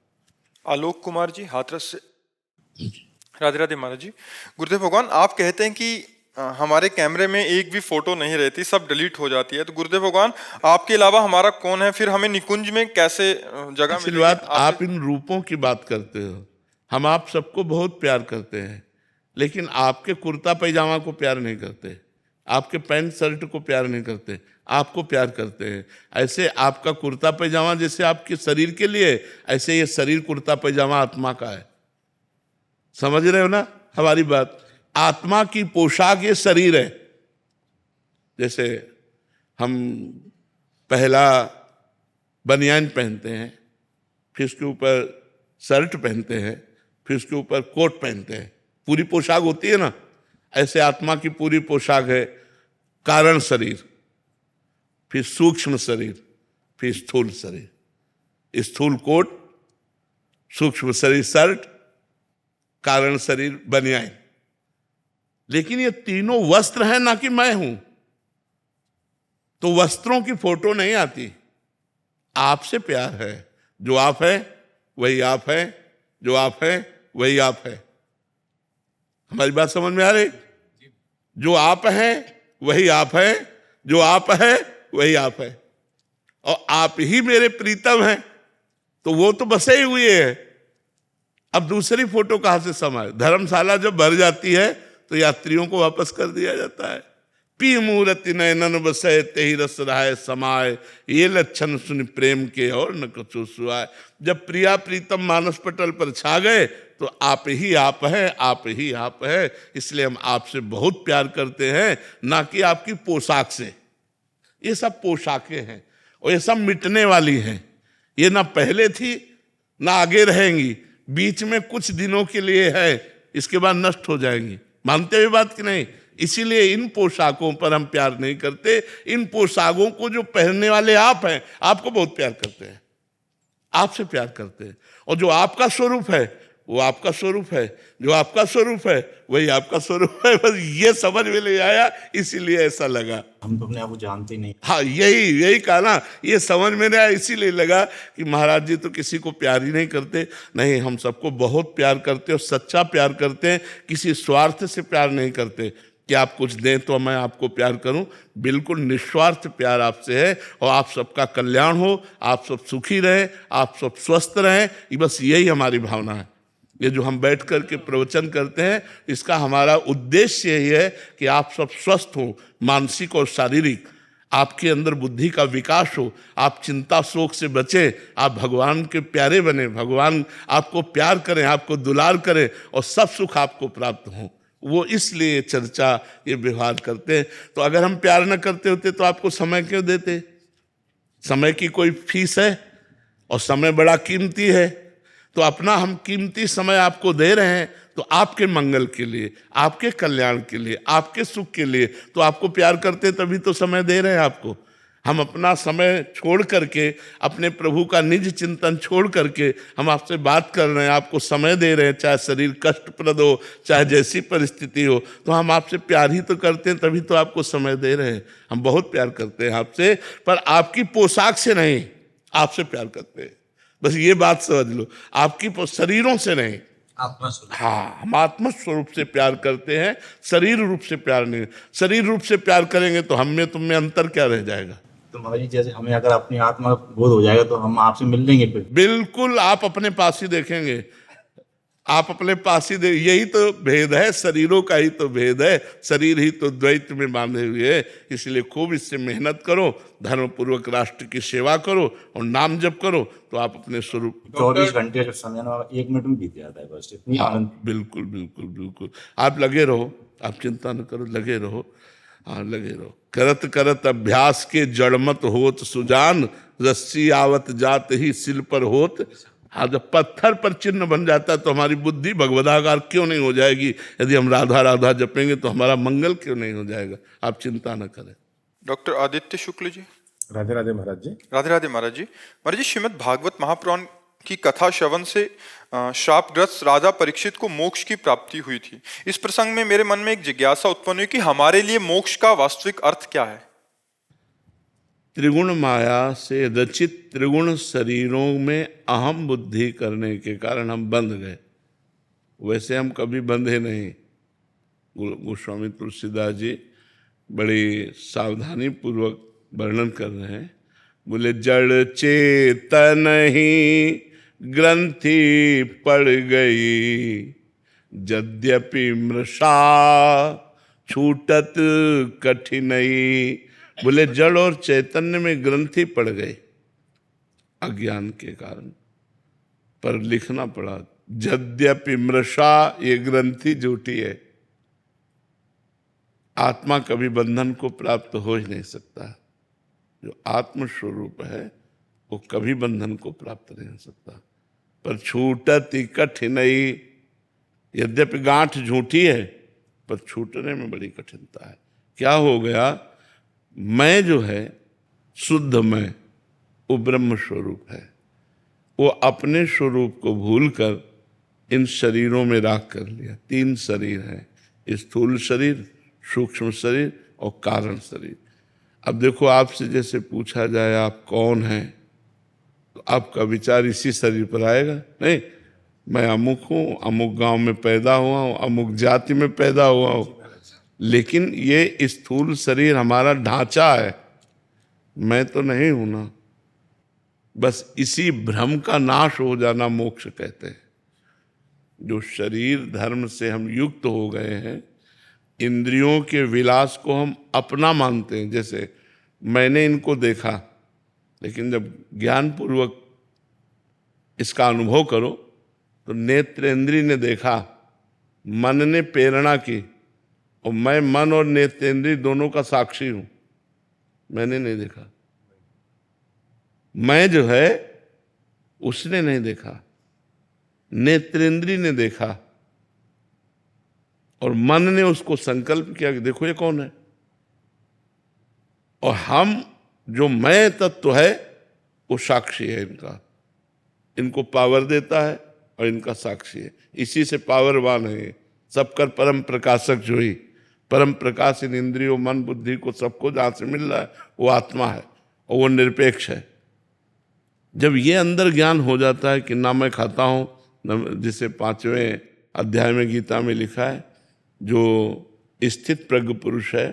आलोक कुमार जी, हाथरस से। राधे राधे महाराज जी। गुरुदेव भगवान, आप कहते हैं कि हमारे कैमरे में एक भी फोटो नहीं रहती, सब डिलीट हो जाती है। तो गुरुदेव भगवान, आपके अलावा हमारा कौन है? फिर हमें निकुंज में कैसे जगह मिलेगी? बात आप इन रूपों की बात करते हो। हम आप सबको बहुत प्यार करते हैं, लेकिन आपके कुर्ता पैजामा को प्यार नहीं करते। आपके पैंट शर्ट को प्यार नहीं करते, आपको प्यार करते हैं। ऐसे आपका कुर्ता पैजामा जैसे आपके शरीर के लिए, ऐसे ये शरीर कुर्ता पैजामा आत्मा का है। समझ रहे हो ना हमारी बात? आत्मा की पोशाक ये शरीर है। जैसे हम पहला बनियान पहनते हैं, फिर उसके ऊपर शर्ट पहनते हैं, फिर उसके ऊपर कोट पहनते हैं, पूरी पोशाक होती है ना। ऐसे आत्मा की पूरी पोशाक है कारण शरीर, फिर सूक्ष्म शरीर, फिर स्थूल शरीर। स्थूल कोट, सूक्ष्म शरीर शर्ट, कारण शरीर बनियान। लेकिन ये तीनों वस्त्र हैं, ना कि मैं हूं। तो वस्त्रों की फोटो नहीं आती, आपसे प्यार है। जो आप है वही आप है, जो आप है वही आप है। हमारी बात समझ में आ रही? जो आप हैं वही आप है, जो आप है वही आप है। और आप ही मेरे प्रीतम हैं, तो वो तो बसे ही हुए हैं। अब दूसरी फोटो कहां से समाये? धर्मशाला जब भर जाती है तो यात्रियों को वापस कर दिया जाता है। पी मूर्ति नयनन बसे तेहि रस रहाय समाय, ये लक्षण सुन प्रेम के और न कछु सुहाय। जब प्रिया प्रीतम मानस पटल पर छा गए तो आप ही आप हैं, आप ही आप हैं। इसलिए हम आपसे बहुत प्यार करते हैं, ना कि आपकी पोशाक से। ये सब पोशाकें हैं और ये सब मिटने वाली हैं। ये ना पहले थी ना आगे रहेंगी, बीच में कुछ दिनों के लिए है, इसके बाद नष्ट हो जाएंगी। मानते हुए बात कि नहीं? इसीलिए इन पोशाकों पर हम प्यार नहीं करते। इन पोशाकों को जो पहनने वाले आप हैं, आपको बहुत प्यार करते हैं, आपसे प्यार करते हैं। और जो आपका स्वरूप है वो आपका स्वरूप है, जो आपका स्वरूप है वही आपका स्वरूप है। बस ये समझ में ले आया, इसीलिए ऐसा लगा। हम तो अपने आप को जानते ही नहीं। हाँ, यही कहा ना, ये समझ में नहीं आया, इसीलिए लगा कि महाराज जी तो किसी को प्यार ही नहीं करते। नहीं, हम सबको बहुत प्यार करते और सच्चा प्यार करते हैं, किसी स्वार्थ से प्यार नहीं करते कि आप कुछ दें तो मैं आपको प्यार करूं। बिल्कुल निस्वार्थ प्यार आपसे है और आप सबका कल्याण हो, आप सब सुखी रहें, आप सब स्वस्थ रहें, बस यही हमारी भावना है। ये जो हम बैठ कर के प्रवचन करते हैं, इसका हमारा उद्देश्य यही है कि आप सब स्वस्थ हो, मानसिक और शारीरिक, आपके अंदर बुद्धि का विकास हो, आप चिंता शोक से बचें, आप भगवान के प्यारे बने, भगवान आपको प्यार करें, आपको दुलार करें और सब सुख आपको प्राप्त हो। वो इसलिए चर्चा, ये व्यवहार करते हैं। तो अगर हम प्यार न करते होते तो आपको समय क्यों देते? समय की कोई फीस है और समय बड़ा कीमती है। तो अपना हम कीमती समय आपको दे रहे हैं तो आपके मंगल के लिए, आपके कल्याण के लिए, आपके सुख के लिए। तो आपको प्यार करते तभी तो समय दे रहे हैं आपको। हम अपना समय छोड़ करके, अपने प्रभु का निज चिंतन छोड़ करके हम आपसे बात कर रहे हैं, आपको समय दे रहे हैं, चाहे शरीर कष्टप्रद हो, चाहे जैसी परिस्थिति हो। तो हम आपसे प्यार ही तो करते हैं, तभी तो आपको समय दे रहे हैं। हम बहुत प्यार करते हैं आपसे, पर आपकी पोशाक से नहीं, आपसे प्यार करते हैं। बस ये बात समझ लो, आपकी शरीरों से नहीं, आत्मा स्वरूप। हाँ, हम आत्म स्वरूप से प्यार करते हैं, शरीर रूप से प्यार नहीं। शरीर रूप से प्यार करेंगे तो हम में तुम में अंतर क्या रह जाएगा? तो महाराज जी, जैसे हमें अगर अपनी आत्मा बोध हो जाएगा तो हम आपसे मिल लेंगे फिर? बिल्कुल, आप अपने पास ही देखेंगे, आप अपने पास ही यही तो भेद है, शरीरों का ही तो भेद है। शरीर ही तो द्वैत में बांधे हुए है। इसलिए खूब इससे मेहनत करो, धर्मपूर्वक राष्ट्र की सेवा करो और नाम जप करो, तो आप अपने स्वरूप। 24 घंटे जब समय ना 1 मिनट में बीत जाता है बस। इतनी आनंद। बिल्कुल बिल्कुल बिल्कुल, आप लगे रहो, आप चिंता न करो, लगे रहो। हाँ, लगे रहो। करत करत अभ्यास के जड़मत होत सुजान, रस्सी आवत जात ही सिल पर होत। हाँ, जब पत्थर पर चिन्ह बन जाता है तो हमारी बुद्धि भगवदाकार क्यों नहीं हो जाएगी? यदि हम राधा राधा जपेंगे तो हमारा मंगल क्यों नहीं हो जाएगा? आप चिंता न करें। डॉक्टर आदित्य शुक्ल जी। राधे राधे महाराज जी। राधे राधे महाराज जी। महाराज जी, श्रीमद् भागवत महापुराण की कथा श्रवण से शापग्रस्त राजा परीक्षित को मोक्ष की प्राप्ति हुई थी। इस प्रसंग में मेरे मन में एक जिज्ञासा उत्पन्न हुई कि हमारे लिए मोक्ष का वास्तविक अर्थ क्या है? त्रिगुण माया से रचित त्रिगुण शरीरों में अहम बुद्धि करने के कारण हम बंध गए। वैसे हम कभी बंधे नहीं। गोस्वामी तुलसीदास जी बड़ी सावधानी पूर्वक वर्णन कर रहे हैं। बोले, जड़ चेतन ही ग्रंथि पड़ गई, यद्यपि मृषा छूटत कठिनई। बोले जड़ और चैतन्य में ग्रंथि पड़ गए अज्ञान के कारण, पर लिखना पड़ा यद्यपि मृषा, ये ग्रंथि झूठी है। आत्मा कभी बंधन को प्राप्त हो ही नहीं सकता। जो आत्म स्वरूप है वो कभी बंधन को प्राप्त नहीं हो सकता। पर छूटत कठिनई, यद्यपि गांठ झूठी है पर छूटने में बड़ी कठिनता है। क्या हो गया? मैं जो है शुद्ध मैं, वो ब्रह्म स्वरूप है। वो अपने स्वरूप को भूलकर इन शरीरों में राख कर लिया। 3 शरीर हैं, स्थूल शरीर, सूक्ष्म शरीर और कारण शरीर। अब देखो, आपसे जैसे पूछा जाए आप कौन हैं, तो आपका विचार इसी शरीर पर आएगा। नहीं, मैं अमुक हूँ, अमुक गांव में पैदा हुआ हूँ, अमुक जाति में पैदा हुआ हूँ। लेकिन ये स्थूल शरीर हमारा ढांचा है, मैं तो नहीं हूं ना। बस इसी भ्रम का नाश हो जाना मोक्ष कहते हैं। जो शरीर धर्म से हम युक्त हो गए हैं, इंद्रियों के विलास को हम अपना मानते हैं। जैसे मैंने इनको देखा, लेकिन जब ज्ञानपूर्वक इसका अनुभव करो तो नेत्रेंद्रिय ने देखा, मन ने प्रेरणा की, और मैं मन और नेत्रेंद्रिय दोनों का साक्षी हूं। मैंने नहीं देखा, मैं जो है उसने नहीं देखा, नेत्रेंद्रिय ने देखा और मन ने उसको संकल्प किया कि देखो ये कौन है। और हम जो मैं तत्व है वो साक्षी है इनका, इनको पावर देता है और इनका साक्षी है। इसी से पावरवान है। सबकर परम प्रकाशक जो ही परम प्रकाश इन इंद्रियों, मन, बुद्धि को सबको जहां से मिल रहा है वो आत्मा है और वो निरपेक्ष है। जब ये अंदर ज्ञान हो जाता है कि ना मैं खाता हूं, जिसे 5वें अध्याय में गीता में लिखा है, जो स्थित प्रज्ञ पुरुष है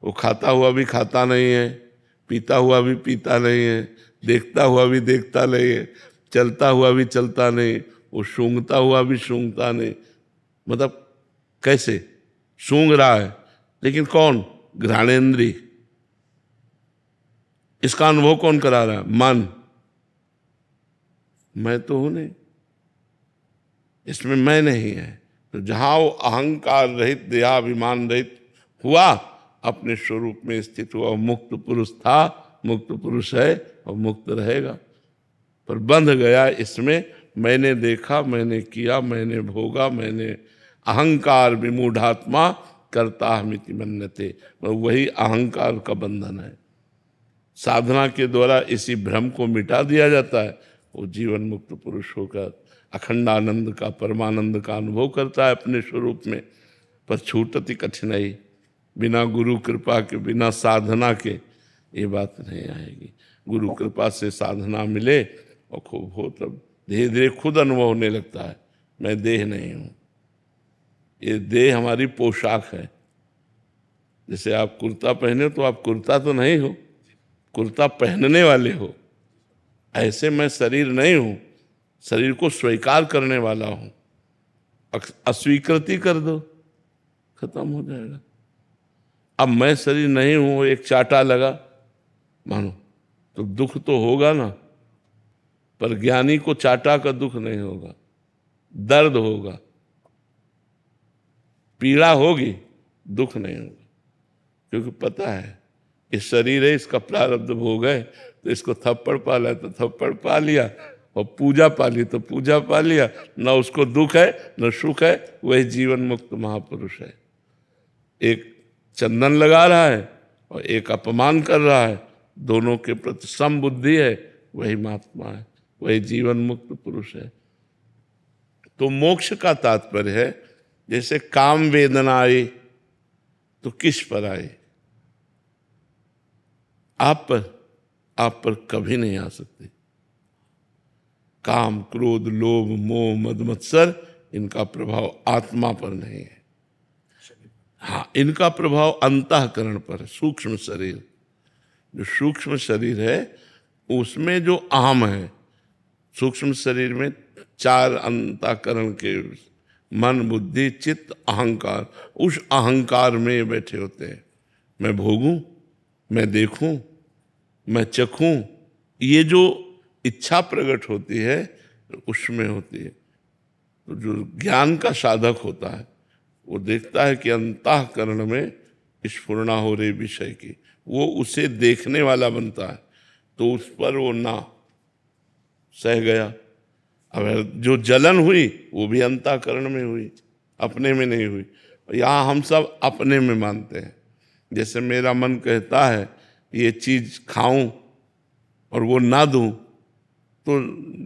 वो खाता हुआ भी खाता नहीं है, पीता हुआ भी पीता नहीं है, देखता हुआ भी देखता नहीं है, चलता हुआ भी चलता नहीं, वो सूंघता हुआ भी सूंघता नहीं। मतलब कैसे सूंघ रहा है, लेकिन कौन? घ्राणेन्द्रिय। इसका अनुभव कौन करा रहा है? मन। मैं तो हूं नहीं, इसमें मैं नहीं है। तो जहां वो अहंकार रहित, देहाभिमान रहित हुआ, अपने स्वरूप में स्थित हुआ, मुक्त पुरुष था, मुक्त पुरुष है और मुक्त रहेगा। पर बंध गया इसमें, मैंने देखा, मैंने किया, मैंने भोगा, मैंने अहंकार विमूढ़ात्मा करता हमिति मन्यते। वही अहंकार का बंधन है। साधना के द्वारा इसी भ्रम को मिटा दिया जाता है। वो जीवन मुक्त पुरुष होकर अखंड आनंद का, परमानंद का अनुभव करता है अपने स्वरूप में। पर छूटती कठिनाई, बिना गुरु कृपा के, बिना साधना के ये बात नहीं आएगी। गुरु कृपा से साधना मिले और खूब हो, तब धीरे धीरे खुद अनुभव होने लगता है मैं देह नहीं हूं। ये देह हमारी पोशाक है। जैसे आप कुर्ता पहने तो आप कुर्ता तो नहीं हो, कुर्ता पहनने वाले हो। ऐसे मैं शरीर नहीं हूं, शरीर को स्वीकार करने वाला हूं। अस्वीकृति कर दो, खत्म हो जाएगा। अब मैं शरीर नहीं हूं, एक चाटा लगा मानो तो दुख तो होगा ना, पर ज्ञानी को चाटा का दुख नहीं होगा, दर्द होगा, पीड़ा होगी, दुख नहीं होगा। क्योंकि पता है ये शरीर है, इसका प्रारब्ध भोग है, तो इसको थप्पड़ पाला है तो थप्पड़ पा लिया, और पूजा पा ली तो पूजा पा लिया। न उसको दुख है न सुख है, वही जीवन मुक्त महापुरुष है। एक चंदन लगा रहा है और एक अपमान कर रहा है, दोनों के प्रति समबुद्धि है, वही महात्मा है, वही जीवन मुक्त पुरुष है। तो मोक्ष का तात्पर्य है, जैसे काम वेदना आई तो किस पर आई? आप पर कभी नहीं आ सकती। काम, क्रोध, लोभ, मोह, मद, मत्सर, इनका प्रभाव आत्मा पर नहीं है। हाँ, इनका प्रभाव अंतःकरण पर है, सूक्ष्म शरीर। जो सूक्ष्म शरीर है उसमें जो अहम है, सूक्ष्म शरीर में 4 अंतःकरण के मन बुद्धि चित्त अहंकार, उस अहंकार में बैठे होते हैं। मैं भोगूं, मैं देखूं, मैं चखूं, ये जो इच्छा प्रकट होती है उसमें होती है। तो जो ज्ञान का साधक होता है वो देखता है कि अंतःकरण में स्फुरणा हो रही विषय की, वो उसे देखने वाला बनता है, तो उस पर वो ना सह गया। अब जो जलन हुई वो भी अंतःकरण में हुई, अपने में नहीं हुई। यहाँ हम सब अपने में मानते हैं। जैसे मेरा मन कहता है ये चीज खाऊं और वो ना दूं तो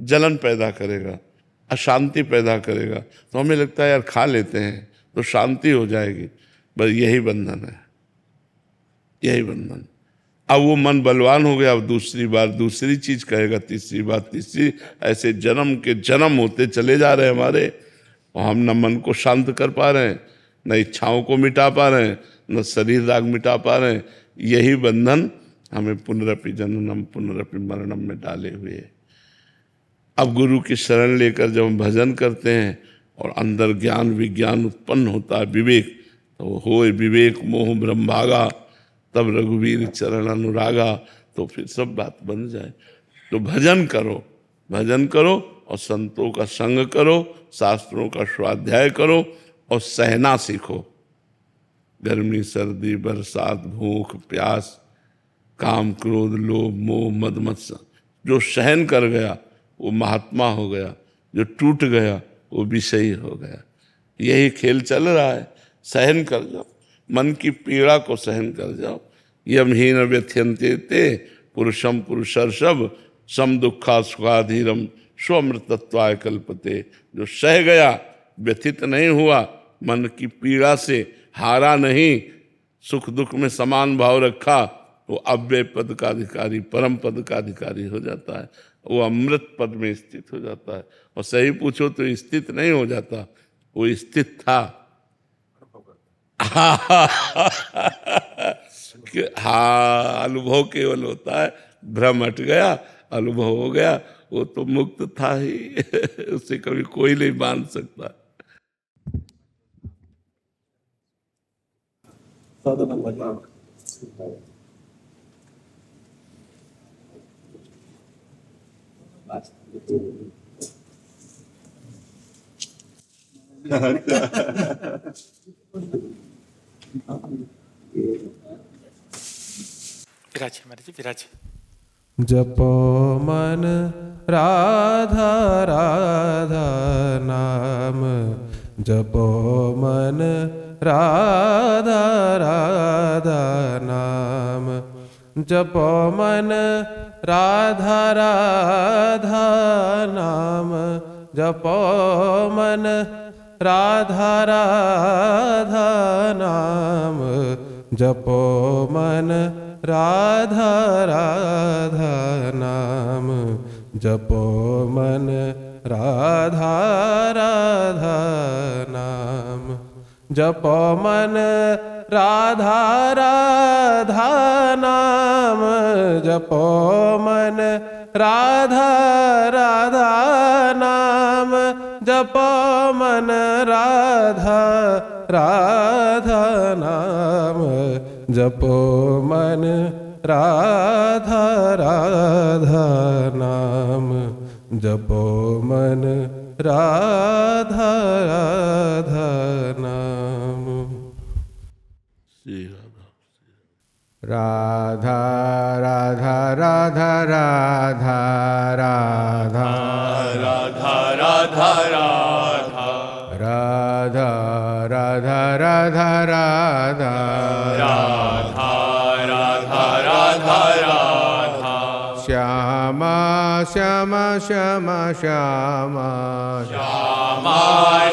जलन पैदा करेगा, अशांति पैदा करेगा, तो हमें लगता है यार खा लेते हैं तो शांति हो जाएगी। बस यही बंधन है, यही बंधन। अब वो मन बलवान हो गया, अब दूसरी बार दूसरी चीज कहेगा, तीसरी बार तीसरी, ऐसे जन्म के जन्म होते चले जा रहे हैं हमारे, और हम न मन को शांत कर पा रहे हैं, न इच्छाओं को मिटा पा रहे हैं, न शरीर राग मिटा पा रहे हैं। यही बंधन हमें पुनरपि जननम पुनरपि मरणम में डाले हुए है। अब गुरु की शरण लेकर जब हम भजन करते हैं और अंदर ज्ञान विज्ञान उत्पन्न होता है, विवेक, तो होए विवेक मोह ब्रह्मभागा, तब रघुवीर चरण अनुरागा, तो फिर सब बात बन जाए। तो भजन करो, भजन करो और संतों का संग करो, शास्त्रों का स्वाध्याय करो और सहना सीखो। गर्मी सर्दी बरसात भूख प्यास काम क्रोध लोभ मोह मद मत्सर, जो सहन कर गया वो महात्मा हो गया, जो टूट गया वो विषयी हो गया। यही खेल चल रहा है। सहन कर जाओ, मन की पीड़ा को सहन कर जाओ। यमहीन व्यथ्यन्ते ते पुरुषम पुरुषर्षभ सम दुखा सुखाधीरम स्वमृतत्वाय कल्पते। जो सह गया, व्यथित नहीं हुआ, मन की पीड़ा से हारा नहीं, सुख दुख में समान भाव रखा, वो अव्यय पद का अधिकारी, परम पद का अधिकारी हो जाता है। वो अमृत पद में स्थित हो जाता है। और सही पूछो तो स्थित नहीं हो जाता, वो स्थित था। हाँ, अनुभव केवल होता है, भ्रम हट गया, अनुभव हो गया, वो तो मुक्त था ही। उसे कभी कोई नहीं मान सकता। विराज महाराज जी, विराज। जपो मन राधा राधा नाम, जपो मन राधा राधा नाम, जपो मन राधा राधा नाम, जपो मन राधा राधा नाम, जपो मन राधा राधा नाम, जपो मन राधा राधा नाम, जपो मन राधा राधा नाम, जपो मन राधा राधा नाम, जपो मन राधा राधा नाम, जपो मन राधा राधा नाम, जपो मन राधा राधा नाम। राधा राधा राधा राधा राधा राधा राधा राधा राधा राधा राधा राधा राधा राधा राधा श्यामा श्यामा श्यामा श्यामा श्यामा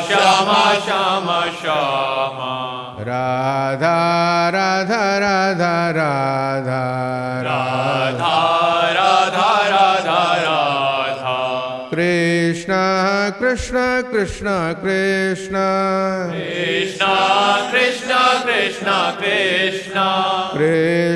श्यामा श्यामा श्यामा राधा राधा राधा राधा राधा राधा राधा राधा कृष्ण कृष्ण कृष्ण कृष्ण कृष्ण कृष्ण कृष्ण कृष्ण कृष्ण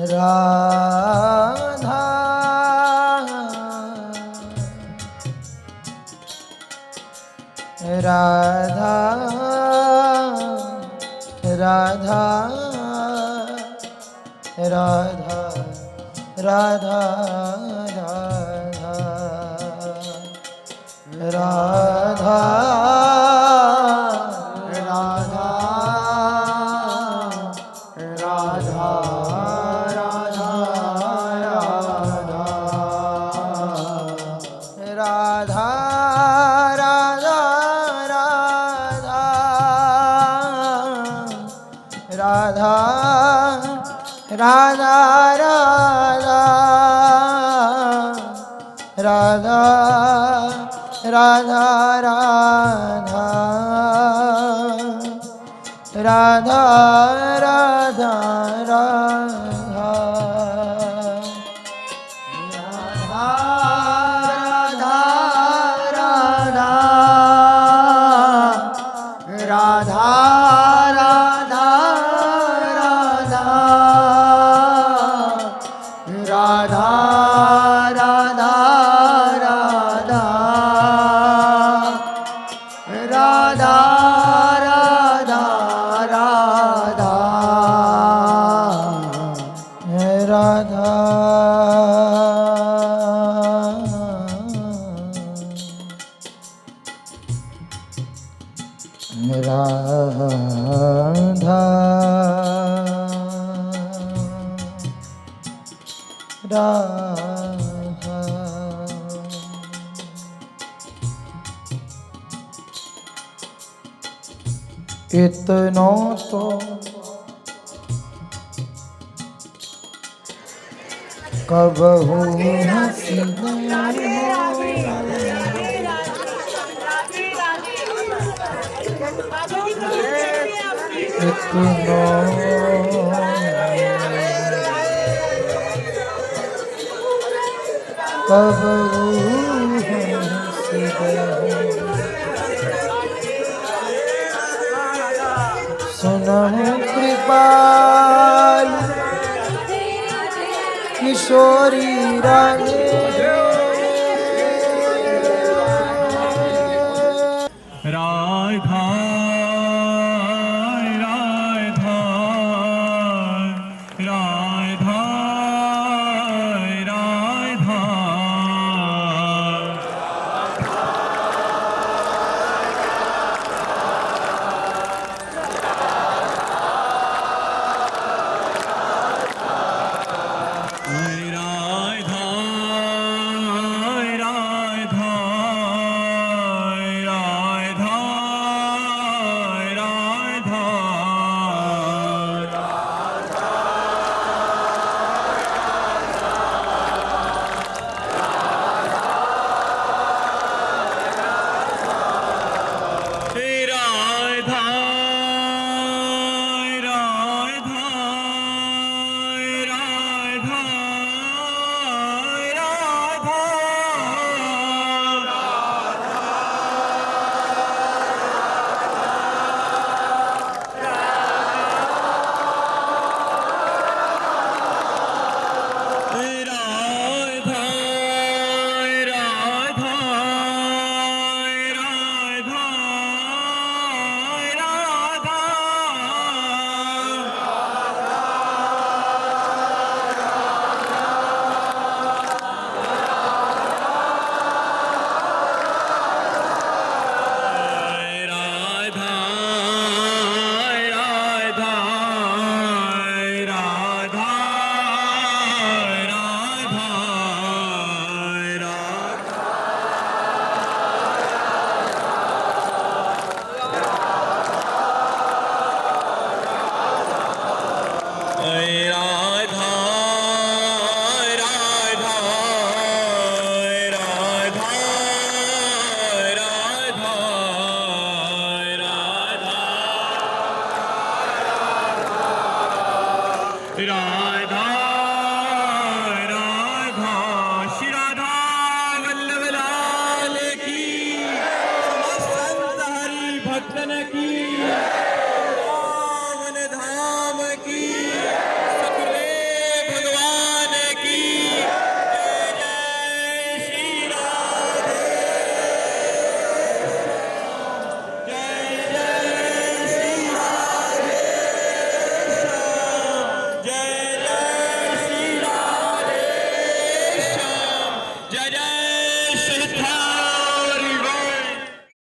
राधा राधा राधा राधा राधा राधा राधा राधा राधा राधा राधा राधा इतना तो कबहू हंसी सुनहु कृपाल किशोरी राधे राधा राधा राधा राधा राधा